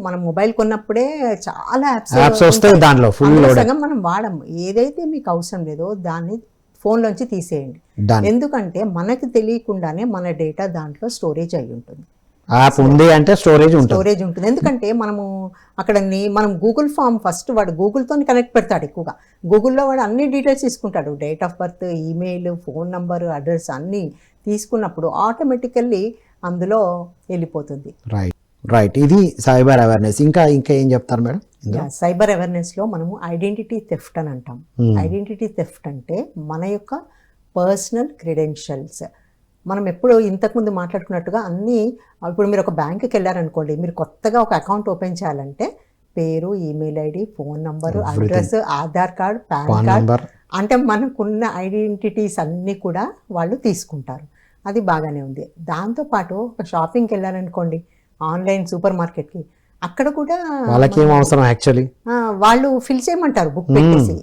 మనం మొబైల్ కొన్నప్పుడే చాలా యాప్స్ వస్తాయి, దాంట్లో ఫుల్ సగం మనం వాడము. ఏదైతే మీకు అవసరం లేదో దాన్ని ఫోన్లోంచి తీసేయండి. ఎందుకంటే మనకి తెలియకుండానే మన డేటా దాంట్లో స్టోరేజ్ అయి ఉంటుంది. యాప్ ఉంది అంటే స్టోరేజ్ ఉంటుంది. ఎందుకంటే మనం గూగుల్ ఫామ్ ఫస్ట్ వాడు గూగుల్తో కనెక్ట్ పెడతాడు. ఎక్కువగా గూగుల్లో వాడు అన్ని డీటెయిల్స్ తీసుకుంటాడు, date of birth, email, phone number, address అన్నీ తీసుకున్నప్పుడు ఆటోమేటికల్లీ అందులో వెళ్ళిపోతుంది. రైట్. ఇది సైబర్ అవేర్నెస్. ఇంకా ఏం చెప్తారు మేడం? సైబర్ అవేర్నెస్లో మనము ఐడెంటిటీ థెఫ్ట్ అని అంటాం. ఐడెంటిటీ థెఫ్ట్ అంటే మన యొక్క పర్సనల్ క్రెడెన్షియల్స్ మనం ఎప్పుడు ఇంతకుముందు మాట్లాడుకున్నట్టుగా అన్నీ, ఇప్పుడు మీరు ఒక బ్యాంకుకి వెళ్ళారనుకోండి, మీరు కొత్తగా ఒక అకౌంట్ ఓపెన్ చేయాలంటే పేరు, email ID, phone number, address, Aadhaar card, pan card, అంటే మనకున్న ఐడెంటిటీస్ అన్నీ కూడా వాళ్ళు తీసుకుంటారు. అది బాగానే ఉంది. దాంతోపాటు ఒక షాపింగ్కి వెళ్ళారనుకోండి, ఆన్లైన్ సూపర్ మార్కెట్కి, అక్కడ కూడా వాళ్ళకి ఏం అవసరం యాక్చువల్లీ వాళ్ళు ఫిల్ చేయమంటారు బుక్ పెట్టేసి.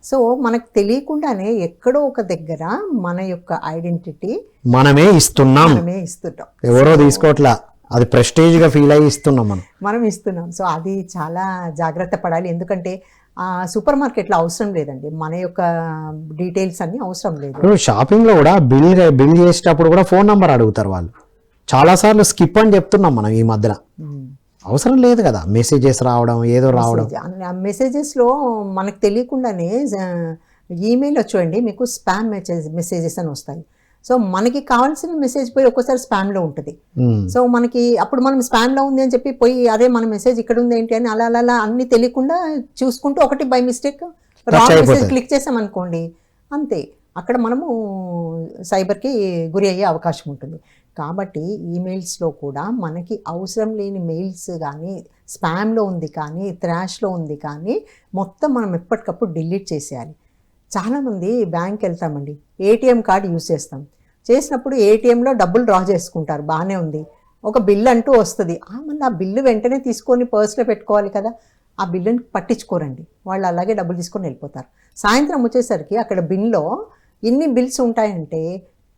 సో మనకు తెలియకుండానే ఎక్కడో ఒక దగ్గర మన యొక్క ఐడెంటిటీ మనమే ఇస్తున్నాం, ఎవరో తీసుకోవట్లా, అది ప్రెస్టేజ్ గా ఫీల్ అయ్యి మనం ఇస్తున్నాం. సో అది చాలా జాగ్రత్త పడాలి. ఎందుకంటే ఆ సూపర్ మార్కెట్లో అవసరం లేదండి, మన యొక్క డీటెయిల్స్ అన్ని అవసరం లేదు. షాపింగ్ లో కూడా బిల్ చేసేటప్పుడు కూడా ఫోన్ నంబర్ అడుగుతారు వాళ్ళు. చాలా సార్లు స్కిప్ అని చెప్తున్నాం మనం ఈ మధ్యన. అవసరం లేదు కదా మెసేజెస్ రావడం, ఏదో రావడం. మెసేజెస్లో మనకు తెలియకుండానే ఈమెయిల్ వచ్చేయండి మీకు స్పామ్ మెసేజెస్ అని వస్తాయి. సో మనకి కావాల్సిన మెసేజ్ పోయి ఒక్కోసారి స్పామ్లో ఉంటుంది. సో మనకి అప్పుడు మనం స్పామ్లో ఉంది అని చెప్పి పోయి అదే మన మెసేజ్ ఇక్కడ ఉంది ఏంటి అని అలా అన్ని తెలియకుండా చూసుకుంటూ ఒకటి by mistake wrong message click చేసామనుకోండి, అంతే, అక్కడ మనము సైబర్కి గురి అయ్యే అవకాశం ఉంటుంది. కాబట్టి ఈమెయిల్స్లో కూడా మనకి అవసరం లేని మెయిల్స్ కానీ, స్పామ్లో ఉంది కానీ, థ్రాష్లో ఉంది కానీ మొత్తం మనం ఎప్పటికప్పుడు డిలీట్ చేసేయాలి. చాలామంది బ్యాంక్ వెళ్తామండి, ఏటీఎం కార్డు యూజ్ చేసినప్పుడు ఏటీఎంలో డబ్బులు డ్రా చేసుకుంటారు, బాగానే ఉంది. ఒక బిల్ అంటూ వస్తుంది, మళ్ళీ ఆ బిల్లు వెంటనే తీసుకొని పర్స్లో పెట్టుకోవాలి కదా, ఆ బిల్లుని పట్టించుకోరండి. వాళ్ళు అలాగే డబ్బులు తీసుకొని వెళ్ళిపోతారు. సాయంత్రం వచ్చేసరికి అక్కడ బిల్లో ఇన్ని బిల్స్ ఉంటాయంటే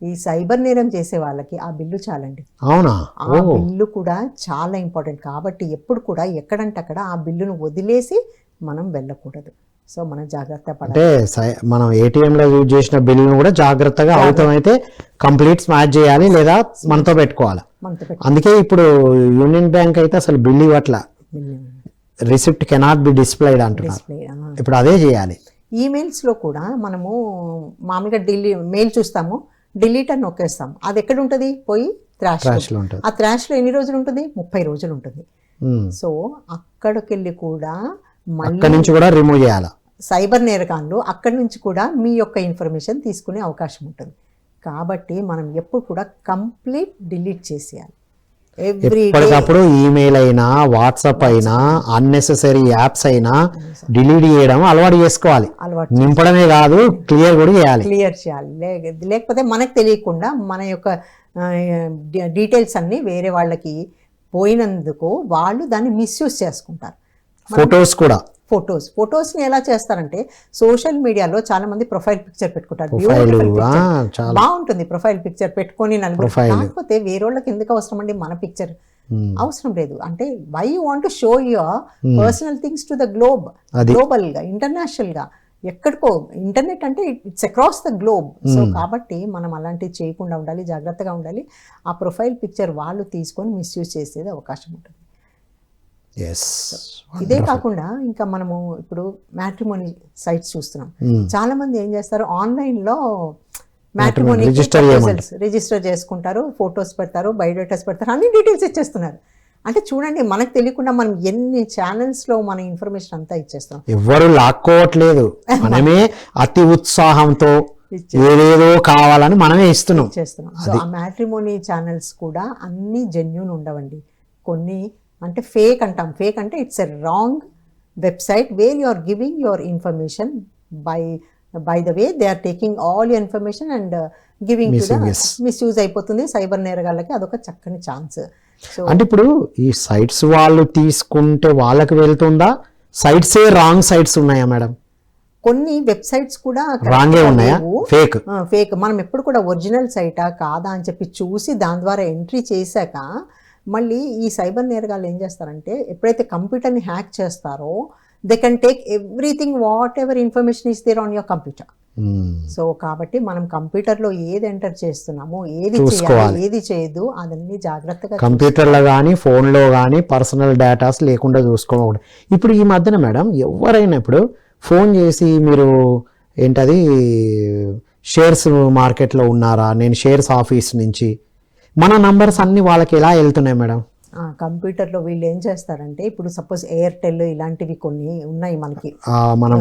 ఈ సైబర్ నేరం చేసే వాళ్ళకి ఆ బిల్లు చాలండి. అవునా? ఆ బిల్లు కూడా చాలా ఇంపార్టెంట్ కాబట్టి ఎప్పుడు కూడా ఎక్కడంటే అక్కడ ఆ బిల్లును వదిలేసి మనం వెళ్ళకూడదు. సో మనం జాగ్రత్త పడాలి. అంటే మనం ఏటీఎం లో యూజ్ చేసిన బిల్లును కూడా జాగ్రత్తగా అవసరమైతే కంప్లీట్ స్మాచ్ చేయాలి లేదా మనతో పెట్టుకోవాలి. అందుకే ఇప్పుడు యూనియన్ బ్యాంక్ అయితే అసలు బిల్ ఇవ్వట్ల, రిసిప్ట్ కెనాట్ బి డిస్ప్లేడ్ అంటున్నారు. ఇప్పుడు అదే చేయాలి. ఈమెయిల్స్లో కూడా మనము మామూలుగా మెయిల్ చూస్తాము, డిలీట్ అని నొక్కేస్తాం, అది ఎక్కడ ఉంటుంది, పోయి థ్రాష్లో ఉంటుంది. ఆ థ్రాష్లో ఎన్ని రోజులు ఉంటుంది, 30 రోజులు ఉంటుంది. సో అక్కడికి వెళ్ళి కూడా అక్కడి నుంచి కూడా రిమూవ్ చేయాలి సైబర్ నేరగాళ్ళు, అక్కడి నుంచి కూడా మీ యొక్క ఇన్ఫర్మేషన్ తీసుకునే అవకాశం ఉంటుంది. కాబట్టి మనం ఎప్పుడు కూడా కంప్లీట్ డిలీట్ చేసేయాలి. ఎప్పటికప్పుడు ఈమెయిల్ అయినా వాట్సాప్ అయినా అన్నెసెసరీ యాప్స్ అయినా డిలీట్ చేయడం అలవాటు చేసుకోవాలి. నింపడమే కాదు, క్లియర్ కూడా చేయాలి. లేకపోతే మనకు తెలియకుండా మన యొక్క డీటెయిల్స్ అన్ని వేరే వాళ్ళకి పోయినందుకు వాళ్ళు దాన్ని మిస్యూజ్ చేసుకుంటారు. ఫొటోస్ని ఎలా చేస్తారంటే సోషల్ మీడియాలో చాలా మంది ప్రొఫైల్ పిక్చర్ పెట్టుకుంటారు, బాగుంటుంది ప్రొఫైల్ పిక్చర్ పెట్టుకొని నలుగురు. కాకపోతే వేరే వాళ్ళకి ఎందుకు అవసరం అండి మన పిక్చర్? అవసరం లేదు. అంటే why you want to show your personal things to the global గా, ఇంటర్నేషనల్ గా, ఎక్కడికో. ఇంటర్నెట్ అంటే it's across the globe. So కాబట్టి మనం అలాంటివి చేయకుండా ఉండాలి, జాగ్రత్తగా ఉండాలి. ఆ ప్రొఫైల్ పిక్చర్ వాళ్ళు తీసుకొని మిస్యూజ్ చేసేది అవకాశం ఉంటుంది. ఇదే కాకుండా ఇంకా మనము ఇప్పుడు మ్యాట్రిమోనీ సైట్స్ చూస్తున్నాం. చాలా మంది ఏం చేస్తారు, ఆన్లైన్ లో మ్యాట్రిమోనీ రిజిస్టర్ చేసుకుంటారు, ఫొటోస్ పెడతారు, బయోడేటాస్ పెడతారు, అన్ని డీటెయిల్స్ ఇచ్చేస్తున్నారు. అంటే చూడండి, మనకు తెలియకుండా మనం ఎన్ని ఛానల్స్ లో మన ఇన్ఫర్మేషన్ అంతా ఇచ్చేస్తాం. ఎవరు లాక్కోవట్లేదు, మనమే అతి ఉత్సాహంతో ఏదేదో కావాలని మనమే ఇస్తున్నాం. సో ఆ మ్యాట్రిమోనీ ఛానల్స్ కూడా అన్ని జెన్యూన్ ఉండవండి. కొన్ని అంటే ఫేక్ అంటాం. ఫేక్ అంటే it's a wrong website where you are giving your information by the way they are taking all your information and giving to the misuse అయిపోతుంది. సైబర్ నేరగాళ్ళకి అదొక చక్కని ఛాన్స్. అంటే ఇప్పుడు ఈ సైట్స్ వాళ్ళు తీసుకుంటే వాళ్ళకి వెళ్తుందా, సైట్స్ రాంగ్ సైట్స్ ఉన్నాయా మేడం? కొన్ని వెబ్సైట్స్ కూడా ఫేక్. మనం ఎప్పుడు కూడా ఒరిజినల్ సైటా కాదా అని చెప్పి చూసి దాని ద్వారా ఎంట్రీ చేశాక మళ్ళీ ఈ సైబర్ నేరగాళ్ళు ఏం చేస్తారంటే ఎప్పుడైతే కంప్యూటర్ని హ్యాక్ చేస్తారో they can take everything whatever information is there on your computer. So కాబట్టి మనం కంప్యూటర్లో ఏది ఎంటర్ చేస్తున్నామో, ఏది చేయాలి, ఏది చేయదు, అదన్నీ జాగ్రత్తగా కంప్యూటర్లో కానీ ఫోన్లో కానీ పర్సనల్ డేటాస్ లేకుండా చూసుకోకూడదు. ఇప్పుడు ఈ మధ్యన మేడం ఎవరైనా ఇప్పుడు ఫోన్ చేసి మీరు ఏంటది షేర్స్ మార్కెట్లో ఉన్నారా, నేను షేర్స్ ఆఫీస్ నుంచి, మన నంబర్స్ అన్ని వాళ్ళకి ఎలా వెళ్తున్నాయి మేడం? కంప్యూటర్లో వీళ్ళు ఏం చేస్తారంటే ఇప్పుడు సపోజ్ ఎయిర్టెల్ ఇలాంటివి కొన్ని ఉన్నాయి మనకి, మనం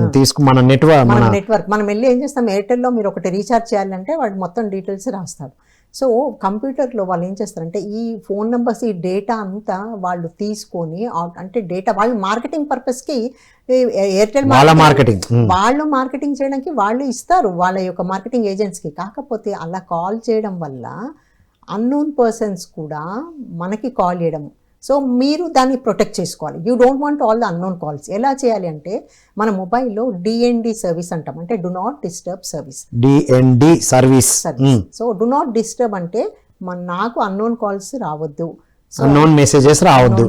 మన నెట్వర్క్ మనం వెళ్ళి ఏం చేస్తాం, ఎయిర్టెల్లో మీరు ఒకటి రీఛార్జ్ చేయాలంటే వాడు మొత్తం డీటెయిల్స్ రాస్తారు. సో కంప్యూటర్లో వాళ్ళు ఏం చేస్తారంటే ఈ ఫోన్ నెంబర్స్, ఈ డేటా అంతా వాళ్ళు తీసుకొని, అంటే డేటా వాళ్ళు మార్కెటింగ్ పర్పస్కి ఎయిర్టెల్ వాళ్ళు మార్కెటింగ్ చేయడానికి వాళ్ళు ఇస్తారు వాళ్ళ యొక్క మార్కెటింగ్ ఏజెంట్స్కి. కాకపోతే అలా కాల్ చేయడం వల్ల అన్నోన్ పర్సన్స్ కూడా మనకి కాల్ చేయడం. సో మీరు దాన్ని ప్రొటెక్ట్ చేసుకోవాలి. You don't want all the unknown calls. ఎలా చేయాలి అంటే మన మొబైల్లో డిఎన్డి సర్వీస్ అంటాం, అంటే do not disturb service. DND service. So do not disturb అంటే నాకు అన్నోన్ కాల్స్ రావద్దు, అన్నోన్ మెసేజెస్ రావద్దు.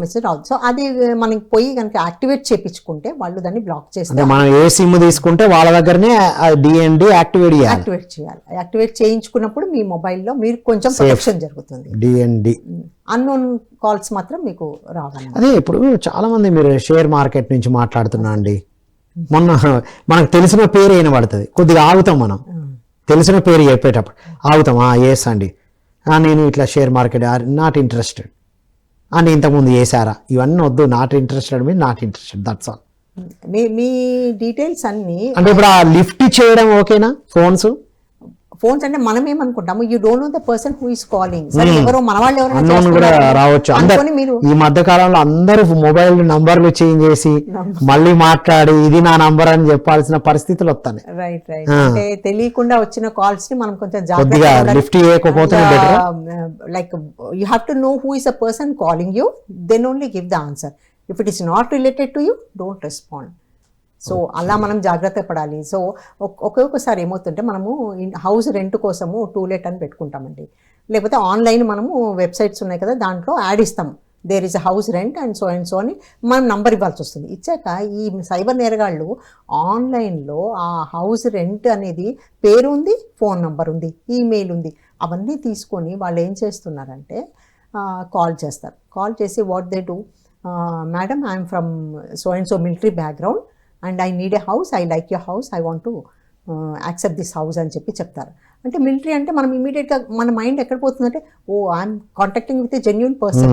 సో అది మనకి పోయి కనుక యాక్టివేట్ చేయించుకుంటే వాళ్ళు దాన్ని బ్లాక్ చేస్తారు. మనం ఏ సిమ్ తీసుకుంటే వాళ్ళ దగ్గరనే డిఎన్డి యాక్టివేట్ చేయాలి. యాక్టివేట్ చేయించుకున్నప్పుడు మీ మొబైల్లో మీరు కొంచెం ప్రొటెక్షన్ జరుగుతుంది. డిఎన్డి అన్నోన్ కాల్స్ మాత్రం మీకు రావాలి. అదే ఇప్పుడు చాలా మంది మీరు షేర్ మార్కెట్ నుంచి మాట్లాడుతున్నా అండి, మొన్న మనకు తెలిసిన పేరు అయిన పడుతుంది, కొద్దిగా ఆగుతాం. మనం తెలిసిన పేరు చెప్పేటప్పుడు ఆగుతాం, ఎస్ అండి నేను ఇట్లా షేర్ మార్కెట్ నాట్ ఇంట్రెస్టెడ్ అని ఇంతకుముందు చేశారా, ఇవన్నీ వద్దు, not interested me not interested, that's all. Me details అన్ని అంటే ఇప్పుడు ఆ లిఫ్ట్ చేయడం ఓకేనా? ఫోన్స్ అంటే మనం ఏమనుకుంటాము, you don't know the person who is calling, సరే ఎవరో మన వాళ్ళు అన్నోన్ కూడా రావచ్చు. అందరు మీరు ఈ మధ్య కాలంలో అందరూ మొబైల్ నంబర్లు చేంజ్ చేసి మళ్ళీ మాట్లాడి ఇది నా నంబర్ అని చెప్పాల్సిన పరిస్థితులు వస్తాయి. రైట్ అంటే తెలియకుండా వచ్చిన కాల్స్ ని మనం కొంచెం కొద్దిగా జాగ్రత్తగా లిఫ్ట్ చేయకపోతే better. like you have to know who is the person calling you, then only give the answer. If it is not related to you, don't respond. So అలా మనం జాగ్రత్త పడాలి. సో ఒక్కొక్కసారి ఏమవుతుంటే మనము హౌస్ రెంట్ కోసము టూలెట్ అని పెట్టుకుంటామండి, లేకపోతే ఆన్లైన్ మనము వెబ్సైట్స్ ఉన్నాయి కదా దాంట్లో యాడ్ ఇస్తాము, there is a house rent and so అని మనం నంబర్ ఇవ్వాల్సి వస్తుంది. ఇచ్చాక ఈ సైబర్ నేరగాళ్ళు ఆన్లైన్లో ఆ హౌస్ రెంట్ అనేది పేరు ఉంది, ఫోన్ నంబర్ ఉంది, ఈమెయిల్ ఉంది, అవన్నీ తీసుకొని వాళ్ళు ఏం చేస్తున్నారంటే కాల్ చేస్తారు. కాల్ చేసి what they do, madam I'm from so and so military background and I need a house, I like your house, I want to accept this house అని చెప్పి చెప్తారు. అంటే మిలిటరీ అంటే మనం ఇమీడియట్గా మన మైండ్ ఎక్కడ పోతుందంటే oh I'm contacting with a genuine person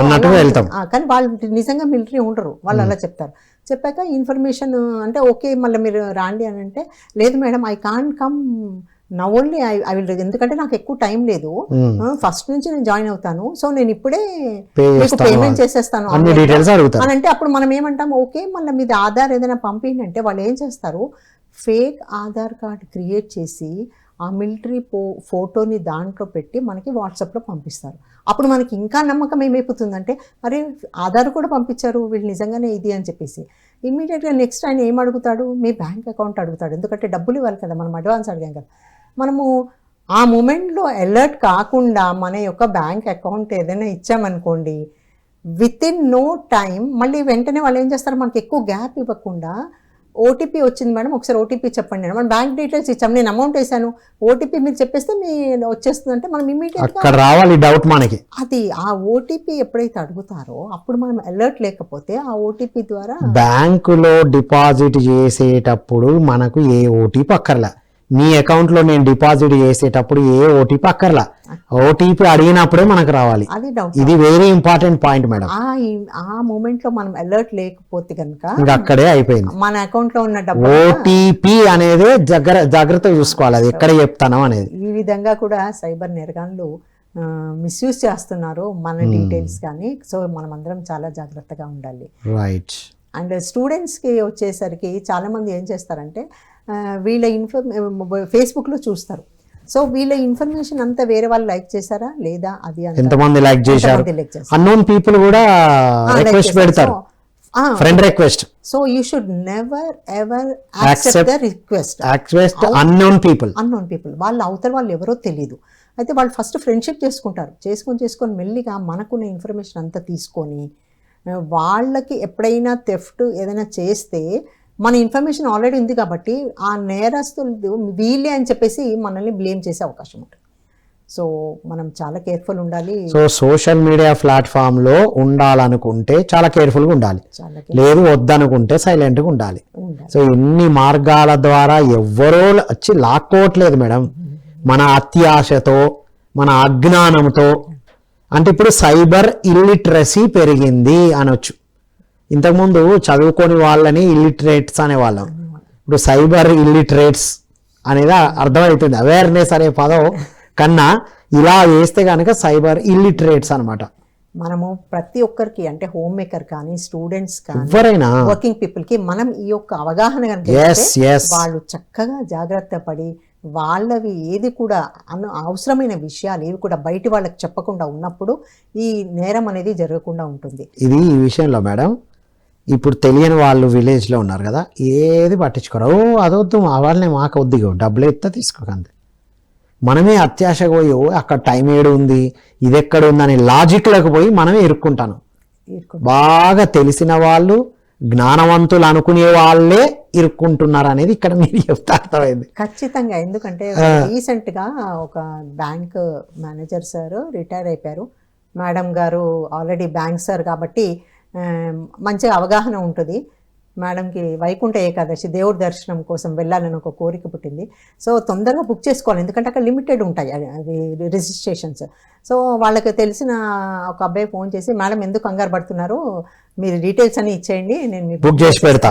అన్నట్టుగా వెళ్తాం. కానీ వాళ్ళు నిజంగా మిలిటరీ ఉండరు, వాళ్ళు అలా చెప్తారు. చెప్పాక ఇన్ఫర్మేషన్ అంటే ఓకే మళ్ళీ మీరు రాండి అని అంటే, లేదు మేడం ఐ కాంట్ కమ్ నా ఓన్లీ ఐ విల్, ఎందుకంటే నాకు ఎక్కువ టైం లేదు, ఫస్ట్ నుంచి నేను జాయిన్ అవుతాను, సో నేను ఇప్పుడే మీకు పేమెంట్ చేసేస్తాను అని అంటే అప్పుడు మనం ఏమంటాం, ఓకే మళ్ళీ మీది ఆధార్ ఏదైనా పంపిండి అంటే వాళ్ళు ఏం చేస్తారు, ఫేక్ ఆధార్ కార్డ్ క్రియేట్ చేసి ఆ మిలిటరీ ఫోటోని దాంట్లో పెట్టి మనకి వాట్సాప్లో పంపిస్తారు. అప్పుడు మనకి ఇంకా నమ్మకం ఏమైపోతుందంటే అరే ఆధార్ కూడా పంపించారు వీళ్ళు నిజంగానే ఇది అని చెప్పేసి ఇమ్మీడియట్గా నెక్స్ట్ ఆయన ఏం అడుగుతాడు, మీ బ్యాంక్ అకౌంట్ అడుగుతాడు. ఎందుకంటే డబ్బులు ఇవ్వాలి కదా, మనం అడ్వాన్స్ అడిగాం కదా. మనము ఆ మూమెంట్లో అలర్ట్ కాకుండా మన యొక్క బ్యాంక్ అకౌంట్ ఏదైనా ఇచ్చామనుకోండి, విత్ ఇన్ నో టైం మళ్ళీ వెంటనే వాళ్ళు ఏం చేస్తారు, మనకి ఎక్కువ గ్యాప్ ఇవ్వకుండా ఓటీపీ వచ్చింది మేడం ఒకసారి ఓటీపీ చెప్పండి, మనం బ్యాంక్ డీటెయిల్స్ ఇచ్చాము, నేను అమౌంట్ వేసాను, ఓటీపీ మీరు చెప్పేస్తే మీ వచ్చేస్తుంది అంటే మనం ఇమీడియట్గా రావాలి డౌట్ మనకి. అది ఆ ఓటీపీ ఎప్పుడైతే అడుగుతారో అప్పుడు మనం అలర్ట్ లేకపోతే ఆ ఓటీపీ ద్వారా బ్యాంకులో డిపాజిట్ చేసేటప్పుడు మనకు ఏ ఓటీపీ అక్కర్లా, మీ అకౌంట్ లో నేను డిపాజిట్ చేసేటప్పుడు ఏ ఓటీపీ అక్కర్లా, ఓటీపీ అడిగినప్పుడే మనకు రావాలి. అది డౌట్, ఇది వెరీ ఇంపార్టెంట్ పాయింట్ మేడం. ఆ మూమెంట్ లో మనం అలర్ట్ లేకపోతే కనుక ఇంకా అక్కడే అయిపోయింది. మన అకౌంట్ లో ఉన్న డబ్బు ఓటీపీ అనేది జాగ్రత్తగా చూసుకోవాలి, అది ఎక్కడ చెప్తాను అనేది. ఈ విధంగా కూడా సైబర్ నేరగాళ్ళు మిస్యూజ్ చేస్తున్నారు మన డీటెయిల్స్ కానీ. సో మనం అందరం చాలా జాగ్రత్తగా ఉండాలి. రైట్. అండ్ స్టూడెంట్స్కి వచ్చేసరికి చాలామంది ఏం చేస్తారంటే వీళ్ళ ఫేస్బుక్లో చూస్తారు, సో వీళ్ళ ఇన్ఫర్మేషన్ అంతా వేరే వాళ్ళు లైక్ చేశారా లేదా అది ఎంతమంది లైక్ చేశారు, అన్నోన్ పీపుల్ కూడా రిక్వెస్ట్ పెడతారు, friend request. So you should never ever accept the request unknown people. వాళ్ళ అవతల వాళ్ళు ఎవరో తెలియదు. అయితే వాళ్ళు ఫస్ట్ ఫ్రెండ్షిప్ చేసుకుంటారు, చేసుకొని మెల్లిగా మనకున్న ఇన్ఫర్మేషన్ అంతా తీసుకొని వాళ్ళకి ఎప్పుడైనా థెఫ్ట్ ఏదైనా చేస్తే మన ఇన్ఫర్మేషన్ ఆల్రెడీ ఉంది కాబట్టి ఆ నేరస్తులు వీళ్ళే అని చెప్పేసి మనల్ని బ్లేమ్ చేసే అవకాశం ఉంటుంది. సో మనం చాలా కేర్ఫుల్ ఉండాలి. సో సోషల్ మీడియా ప్లాట్ఫామ్ లో ఉండాలనుకుంటే చాలా కేర్ఫుల్గా ఉండాలి, లేదు వద్దనుకుంటే సైలెంట్గా ఉండాలి. సో ఎన్ని మార్గాల ద్వారా ఎవ్వరో వచ్చి లాక్కోవట్లేదు మేడం, మన అత్యాశతో మన అజ్ఞానంతో. అంటే ఇప్పుడు సైబర్ ఇల్లిటరసీ పెరిగింది అనొచ్చు. ఇంతకుముందు చదువుకొని వాళ్ళని ఇల్లిటరేట్స్ అనేవాళ్ళం, ఇప్పుడు సైబర్ ఇల్లిటరేట్స్ అనేది అర్థమవుతుంది. అవేర్నెస్ అనే పదం కన్నా ఇలా వేస్తే కనుక సైబర్ ఇల్లిటరేట్స్ అనమాట. మనము ప్రతి ఒక్కరికి అంటే హోమ్ మేకర్ కానీ స్టూడెంట్స్ కానీ ఎవరైనా వర్కింగ్ పీపుల్ కి మనం ఈ యొక్క అవగాహన కనుక వాళ్ళు చక్కగా జాగ్రత్త పడి వాళ్ళవి ఏది కూడా అవసరమైన విషయాలు ఏవి కూడా బయట వాళ్ళకి చెప్పకుండా ఉన్నప్పుడు ఈ నేరం అనేది జరగకుండా ఉంటుంది. ఇది ఈ విషయంలో మేడం ఇప్పుడు తెలియని వాళ్ళు విలేజ్లో ఉన్నారు కదా, ఏది పట్టించుకోరు, అదొద్దు వాళ్ళనే మాకు వద్దు డబ్బులు ఎత్తా తీసుకోకండి. మనమే అత్యాశగా పోయి అక్కడ టైం ఏడు ఉంది ఇది ఎక్కడ ఉంది అనే లాజిక్లోకి పోయి మనమే ఇరుక్కుంటాను. బాగా తెలిసిన వాళ్ళు జ్ఞానవంతులు అనుకునే వాళ్ళే ఇరుక్కుంటున్నారు అనేది ఇక్కడ మీరు చెప్తే అర్థమైంది. ఖచ్చితంగా, ఎందుకంటే రీసెంట్ గా ఒక బ్యాంక్ మేనేజర్ సార్ రిటైర్ అయిపోయారు. మేడం గారు ఆల్రెడీ బ్యాంక్ సార్ కాబట్టి మంచిగా అవగాహన ఉంటుంది. మేడంకి వైకుంఠ ఏకాదశి దేవుడి దర్శనం కోసం వెళ్ళాలని ఒక కోరిక పుట్టింది. సో తొందరగా బుక్ చేసుకోవాలి, ఎందుకంటే అక్కడ లిమిటెడ్ ఉంటాయి అది రిజిస్ట్రేషన్స్. సో వాళ్ళకి తెలిసిన ఒక అబ్బాయి ఫోన్ చేసి, మేడం ఎందుకు కంగారు పడుతున్నారు, మీరు డీటెయిల్స్ అని ఇచ్చేయండి, నేను మీకు బుక్ చేసి పెడతా.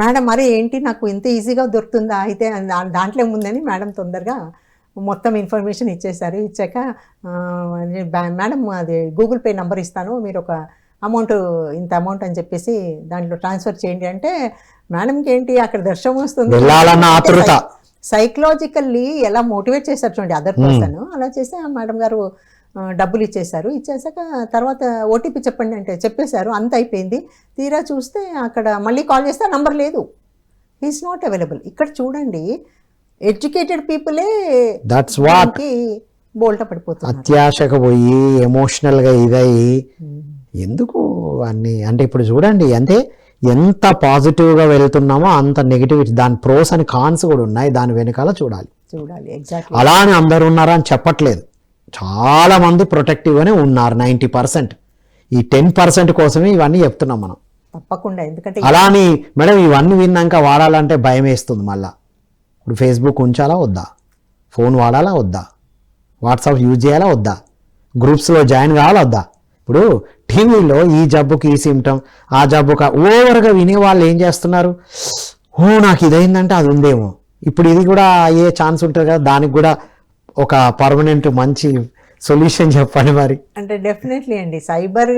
మేడం మరి ఏంటి నాకు ఇంత ఈజీగా దొరుకుతుందా, అయితే దాంట్లో ఏముందని మేడం తొందరగా మొత్తం ఇన్ఫర్మేషన్ ఇచ్చేసారు. ఇచ్చాక మేడం అది గూగుల్ పే నెంబర్ ఇస్తాను, మీరు ఒక అమౌంట్ ఇంత అమౌంట్ అని చెప్పేసి దాంట్లో ట్రాన్స్ఫర్ చేయండి అంటే, మేడంకి ఏంటి అక్కడ దర్శనం వస్తుంది, సైకలాజికల్లీ ఎలా మోటివేట్ చేశారు చూడండి అదర్ పర్సన్, అలా చేస్తే ఆ మేడం గారు డబ్బులు ఇచ్చేశారు. ఇచ్చేసాక తర్వాత ఓటీపీ చెప్పండి అంటే చెప్పేశారు, అంత అయిపోయింది. తీరా చూస్తే అక్కడ మళ్ళీ కాల్ చేస్తే నంబర్ లేదు, హీఈస్ నాట్ అవైలబుల్. ఇక్కడ చూడండి ఎడ్యుకేటెడ్ పీపులే దట్స్ వాట్ బోల్ట పడిపోతున్నారు, అత్యాశకు పోయి ఎమోషనల్గా ఇదయ్యి ఎందుకు అన్ని. అంటే ఇప్పుడు చూడండి, అంటే ఎంత పాజిటివ్గా వెళ్తున్నామో అంత నెగిటివిటీ, దాని ప్రోస్ అని కాన్స్ కూడా ఉన్నాయి, దాని వెనకాల చూడాలి. ఎగ్జాక్ట్లీ. అలా అని అందరు ఉన్నారా అని చెప్పట్లేదు, చాలా మంది ప్రొటెక్టివ్గానే ఉన్నారు 90%. ఈ 10% కోసమే ఇవన్నీ చెప్తున్నాం మనం. తప్పకుండా, ఎందుకంటే అలా అని మేడం ఇవన్నీ విన్నాక వాడాలంటే భయం వేస్తుంది మళ్ళా. ఇప్పుడు ఫేస్బుక్ ఉంచాలా వద్దా, ఫోన్ వాడాలా వద్దా, వాట్సాప్ యూజ్ చేయాలా వద్దా, గ్రూప్స్లో జాయిన్ కావాలా వద్దా. ఇప్పుడు టీవీలో ఈ జబ్బుకి ఈ సిమ్టమ్, ఆ జబ్బుకి ఓవర్గా వినే వాళ్ళు ఏం చేస్తున్నారు, నాకు ఇదైందంటే అది ఉందేమో, ఇప్పుడు ఇది కూడా అయ్యే ఛాన్స్ ఉంటుంది కదా, దానికి కూడా ఒక పర్మనెంట్ మంచి సొల్యూషన్ చెప్పండి మరి. అంటే డెఫినెట్లీ అండి, సైబర్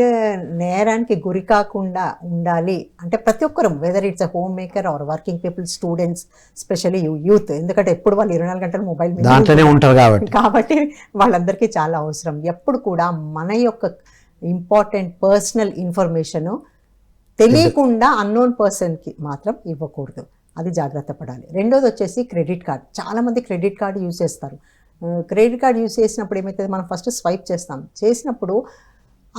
నేరానికి గురి కాకుండా ఉండాలి అంటే ప్రతి ఒక్కరు, whether it's a homemaker or working people, students, specially youth, ఎందుకంటే ఎప్పుడు వాళ్ళు 24 గంటలు మొబైల్ మీద దాంట్లోనే ఉంటారు కాబట్టి వాళ్ళందరికీ చాలా అవసరం. ఎప్పుడు కూడా మన యొక్క ఇంపార్టెంట్ పర్సనల్ ఇన్ఫర్మేషన్ తెలియకుండా అన్నోన్ పర్సన్కి మాత్రం ఇవ్వకూడదు, అది జాగ్రత్త పడాలి. రెండోది వచ్చేసి క్రెడిట్ కార్డ్. చాలామంది క్రెడిట్ కార్డు యూజ్ చేస్తారు. క్రెడిట్ కార్డ్ యూజ్ చేసినప్పుడు ఏమవుతుంది, మనం ఫస్ట్ స్వైప్ చేస్తాం, చేసినప్పుడు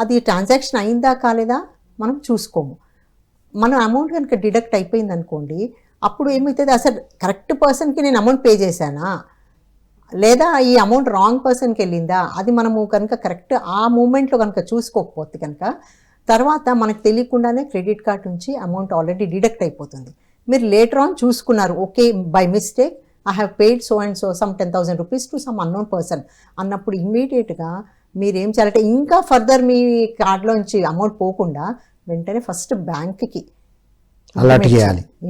అది ట్రాన్సాక్షన్ అయిందా కాలేదా మనం చూసుకోము. మన అమౌంట్ కనుక డిడక్ట్ అయిపోయింది అనుకోండి, అప్పుడు ఏమవుతుంది, అసలు కరెక్ట్ పర్సన్కి నేను అమౌంట్ పే చేశానా లేదా ఈ అమౌంట్ రాంగ్ పర్సన్కి వెళ్ళిందా, అది మనము కనుక కరెక్ట్ ఆ మూమెంట్లో కనుక చూసుకోకపోతే కనుక తర్వాత మనకు తెలియకుండానే క్రెడిట్ కార్డ్ నుంచి అమౌంట్ ఆల్రెడీ డిడక్ట్ అయిపోతుంది. మీరు లేటర్ ఆన్ చూసుకున్నారు, okay by mistake I have paid so and so some 10,000 rupees to some unknown person అన్నప్పుడు ఇమ్మీడియట్గా మీరు ఏం చేయాలంటే, ఇంకా ఫర్దర్ మీ కార్డులోంచి అమౌంట్ పోకుండా వెంటనే ఫస్ట్ బ్యాంక్కి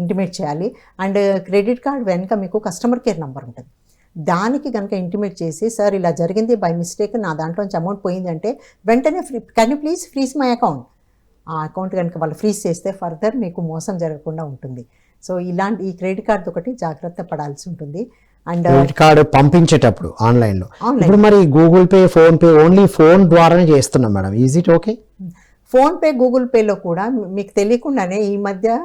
ఇంటిమేట్ చేయాలి. అండ్ క్రెడిట్ కార్డ్ వెనుక మీకు కస్టమర్ కేర్ నెంబర్ ఉంటుంది, దానికి కనుక ఇంటిమేట్ చేసి, సార్ ఇలా జరిగింది బై మిస్టేక్, నా దాంట్లోంచి అమౌంట్ పోయింది అంటే వెంటనే can you please freeze my account, ఆ అకౌంట్ కనుక వాళ్ళు ఫ్రీజ్ చేస్తే ఫర్దర్ మీకు మోసం జరగకుండా ఉంటుంది. సో ఇలాంటి ఈ క్రెడిట్ కార్డ్ ఒకటి జాగ్రత్త పడాల్సి ఉంటుంది. అండ్ క్రెడిట్ కార్డు పంపించేటప్పుడు ఆన్లైన్లో, ఇప్పుడు మరి Google pay, phone pay only phone ద్వారానే చేస్తున్నాం madam, is it okay? PhonePe, Google పేలో కూడా మీకు తెలియకుండానే ఈ మధ్య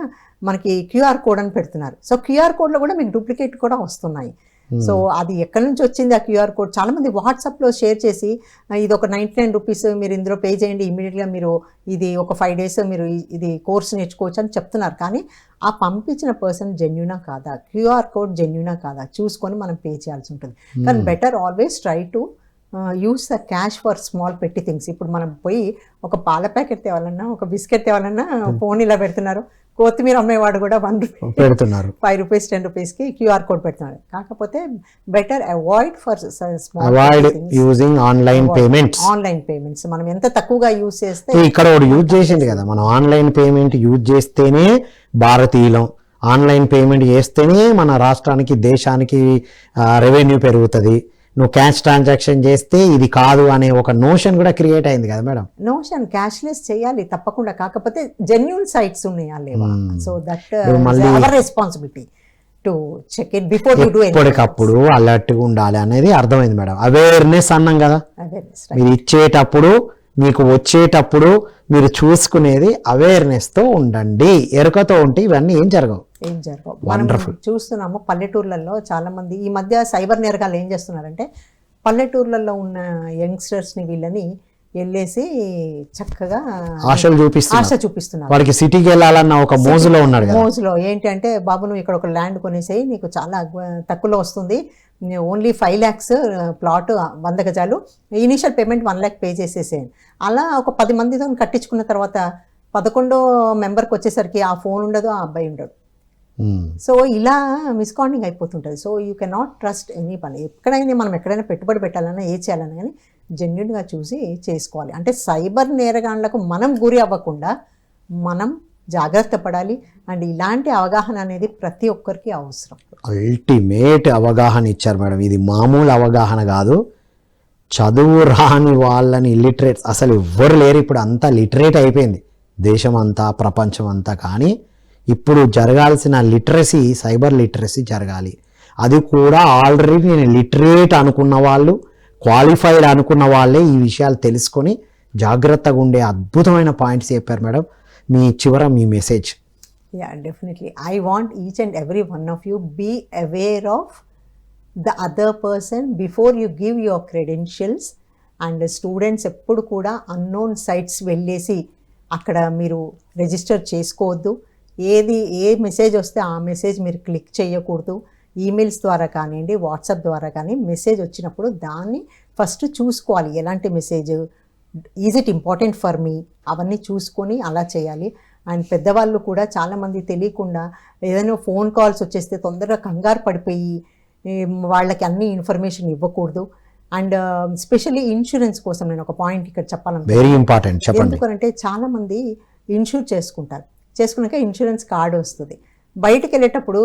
మనకి క్యూఆర్ కోడ్ అని పెడుతున్నారు. సో క్యూఆర్ కోడ్లో కూడా మీకు డూప్లికేట్ కూడా వస్తున్నాయి. సో అది ఎక్కడి నుంచి వచ్చింది ఆ క్యూఆర్ కోడ్, చాలామంది వాట్సాప్లో షేర్ చేసి ఇది ఒక 99 రూపీస్ మీరు ఇందులో పే చేయండి, ఇమీడియట్గా మీరు ఇది ఒక 5 days మీరు ఇది కోర్స్ నేర్చుకోవచ్చు అని చెప్తున్నారు. కానీ ఆ పంపించిన పర్సన్ జెన్యూనా కాదా, క్యూఆర్ కోడ్ జెన్యూనా కాదా చూసుకొని మనం పే చేయాల్సి ఉంటుంది. కానీ better always try to use the cash for small పెట్టి థింగ్స్. ఇప్పుడు మనం పోయి ఒక పాల ప్యాకెట్ తేవాలన్నా, ఒక బిస్కెట్ తేవాలన్నా ఫోన్ ఇలా పెడుతున్నారు, కొత్తిమీర అమ్మేవాడు కూడా 1 రూపీ పెడుతున్నారు, 5 రూపీస్ 10 రూపీస్కి క్యూఆర్ కోడ్ పెడుతున్నారు. కాకపోతే better avoid for small using online payments. మనం ఎంత తక్కువగా యూజ్ చేస్తే, ఇక్కడ ఒకటి యూజ్ చేసింది కదా, మనం ఆన్లైన్ పేమెంట్ యూజ్ చేస్తేనే భారతీయులం, ఆన్లైన్ పేమెంట్ చేస్తేనే మన రాష్ట్రానికి, దేశానికి రెవెన్యూ పెరుగుతుంది. నువ్వు క్యాష్ ట్రాన్సాక్షన్ చేస్తే ఇది కాదు అనే ఒక నోషన్ కూడా క్రియేట్ అయింది కదా మేడం. నోషన్ క్యాష్లెస్ చేయాలి తప్పకుండా, కాకపోతే జెన్యూన్ సైట్స్ ఉన్నాయా లేవా, so that our responsibility to check it before you do anything. ఎప్పటికప్పుడు అలర్ట్గా ఉండాలి అనేది అర్థమైంది మేడం. అవేర్నెస్ అన్నాం కదా, మీరు ఇచ్చేటప్పుడు, మీకు వచ్చేటప్పుడు మీరు చూసుకునేది అవేర్నెస్తో ఉండండి, ఎరుకతో ఉంటే ఇవన్నీ ఏం జరగవు. మనం చూస్తున్నాము పల్లెటూర్లలో చాలా మంది ఈ మధ్య సైబర్ నేరగాళ్ళు ఏం చేస్తున్నారంటే, పల్లెటూర్లలో ఉన్న యంగ్స్టర్స్ని వీళ్ళని వెళ్ళేసి చక్కగా ఆశ చూపిస్తున్నారు. వాడికి సిటీకి వెళ్ళాలన్న ఒక మోజులో ఉన్నాడు. మోజులో ఏంటి అంటే, బాబు నువ్వు ఇక్కడ ఒక ల్యాండ్ కొనేసేయి, నీకు చాలా తక్కువలో వస్తుంది, ఓన్లీ 5 lakhs ప్లాట్ 100 గజాలు, ఇనీషియల్ పేమెంట్ 1 lakh పే చేసేసేయండి. అలా ఒక 10 మందితో కట్టించుకున్న తర్వాత 11వ మెంబర్కి వచ్చేసరికి ఆ ఫోన్ ఉండదు, ఆ అబ్బాయి ఉండడు. సో ఇలా మిస్కాండింగ్ అయిపోతుంటుంది. So you can not trust any పని. ఎక్కడైనా మనం ఎక్కడైనా పెట్టుబడి పెట్టాలన్నా ఏ చేయాలన్నా కానీ జెన్యున్గా చూసి చేసుకోవాలి. అంటే సైబర్ నేరగాళ్లకు మనం గురి అవ్వకుండా మనం జాగ్రత్త పడాలి. అండ్ ఇలాంటి అవగాహన అనేది ప్రతి ఒక్కరికి అవసరం. అల్టిమేట్ అవగాహన ఇచ్చారు మేడం. ఇది మామూలు అవగాహన కాదు. చదువు రాని వాళ్ళని ఇల్లిటరేట్ అసలు ఎవ్వరు లేరు. ఇప్పుడు అంతా లిటరేట్ అయిపోయింది దేశం అంతా, ప్రపంచం అంతా. కానీ ఇప్పుడు జరగాల్సిన లిటరసీ, సైబర్ లిటరసీ జరగాలి. అది కూడా ఆల్రెడీ నేను లిటరేట్ అనుకున్న వాళ్ళు, క్వాలిఫైడ్ అనుకున్న వాళ్ళే ఈ విషయాలు తెలుసుకొని జాగ్రత్తగా ఉండే అద్భుతమైన పాయింట్స్ చెప్పారు మేడం. మీ message. Yeah, definitely. I want each and every one of you be aware of the other person before you give your credentials. And students ఎప్పుడు కూడా అన్నోన్ సైట్స్ వెళ్ళేసి అక్కడ మీరు రిజిస్టర్ చేసుకోవద్దు. ఏ మెసేజ్ వస్తే ఆ మెసేజ్ మీరు క్లిక్ చేయకూడదు. ఈమెయిల్స్ ద్వారా కానివ్వండి, వాట్సాప్ ద్వారా కానీ మెసేజ్ వచ్చినప్పుడు దాన్ని ఫస్ట్ చూసుకోవాలి. ఎలాంటి message, is it important for me, అవన్నీ చూసుకొని అలా చేయాలి. అండ్ పెద్దవాళ్ళు కూడా చాలామంది తెలియకుండా ఏదైనా ఫోన్ కాల్స్ వచ్చేస్తే తొందరగా కంగారు పడిపోయి వాళ్ళకి అన్ని ఇన్ఫర్మేషన్ ఇవ్వకూడదు. అండ్ స్పెషల్లీ ఇన్సూరెన్స్ కోసం నేను ఒక పాయింట్ ఇక్కడ చెప్పాలనుకుంటున్నాను. వెరీ ఇంపార్టెంట్, చెప్పండి. ఎందుకంటే చాలామంది ఇన్సూర్ చేసుకున్నాక ఇన్సూరెన్స్ కార్డు వస్తుంది. బయటికి వెళ్ళేటప్పుడు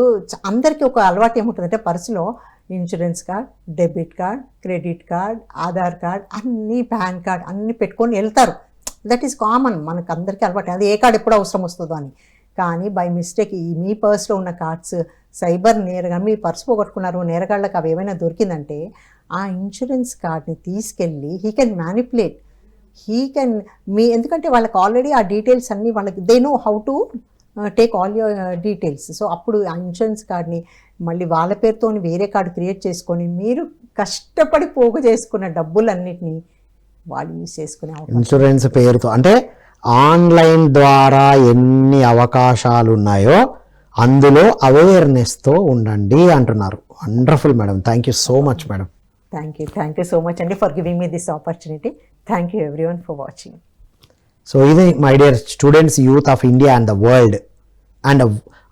అందరికీ ఒక అలవాటు ఏముంటుందంటే పర్సులో insurance card, debit card, credit card, Aadhaar card, అన్నీ పాన్ కార్డ్ అన్నీ పెట్టుకొని వెళ్తారు. దట్ ఈస్ కామన్, మనకు అందరికీ అలవాటు. అది ఏ కార్డ్ ఎప్పుడు అవసరం వస్తుందో అని. కానీ బై మిస్టేక్ మీ పర్స్లో ఉన్న కార్డ్స్ సైబర్ నేరగా మీ పర్సు పోగొట్టుకున్నారు, నేరగాళ్ళకి అవి ఏమైనా దొరికిందంటే ఆ ఇన్సూరెన్స్ కార్డ్ని తీసుకెళ్ళి హీ కెన్ మ్యానిపులేట్, ఎందుకంటే వాళ్ళకి ఆల్రెడీ ఆ డీటెయిల్స్ అన్నీ వాళ్ళకి they know how to take all your details. So అప్పుడు ఆ ఇన్సూరెన్స్ కార్డ్ని మళ్ళీ వాళ్ళ పేరుతో వేరే కార్డు క్రియేట్ చేసుకొని మీరు కష్టపడి పోగు చేసుకున్న డబ్బులన్నిటినీ వాళ్ళు యూజ్ చేసుకునే ఇన్సూరెన్స్ పేరుతో. అంటే ఆన్లైన్ ద్వారా ఎన్ని అవకాశాలు ఉన్నాయో అందులో అవేర్నెస్తో ఉండండి అంటున్నారు. Wonderful madam, thank you so much madam. Thank you so much అండి for giving me this opportunity. Thank you everyone for watching. So ఇది my dear students, youth of India and the world. And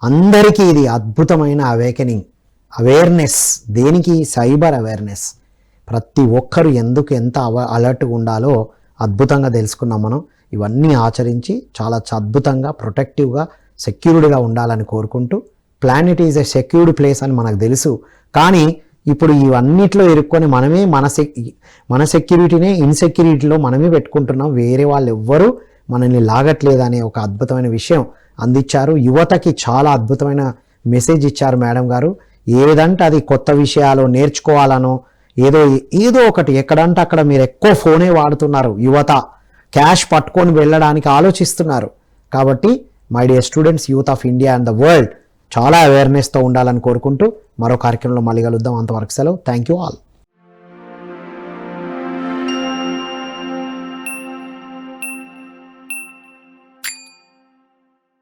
అందరికీ ఇది అద్భుతమైన అవేర్నెస్. దేనికి? Cyber awareness. ప్రతి ఒక్కరు ఎంత అలర్ట్గా ఉండాలో అద్భుతంగా తెలుసుకున్నాం మనం. ఇవన్నీ ఆచరించి చాలా అద్భుతంగా, ప్రొటెక్టివ్గా, సెక్యూర్డ్గా ఉండాలని కోరుకుంటూ, planet is a secured place అని మనకు తెలుసు. కానీ ఇప్పుడు ఇవన్నిట్లో ఇరుక్కొని మనమే మన సెక్యూరిటీనే ఇన్సెక్యూరిటీలో మనమే పెట్టుకుంటున్నాం. వేరే వాళ్ళు ఎవ్వరూ మనల్ని లాగట్లేదనే ఒక అద్భుతమైన విషయం అందించారు. యువతకి చాలా అద్భుతమైన మెసేజ్ ఇచ్చారు మేడం గారు. ఏదంటే అది కొత్త విషయాలు నేర్చుకోవాలనో ఏదో ఒకటి ఎక్కడంటే అక్కడ మీరు ఎక్కువ ఫోనే వాడుతున్నారు. యువత క్యాష్ పట్టుకొని వెళ్ళడానికి ఆలోచిస్తున్నారు. కాబట్టి my dear students, youth of India and the world, చాలా అవేర్నెస్తో ఉండాలని కోరుకుంటూ మరో కార్యక్రమంలో మళ్ళీ కలుద్దాం. అంతవరకు సెలవు. Thank you all.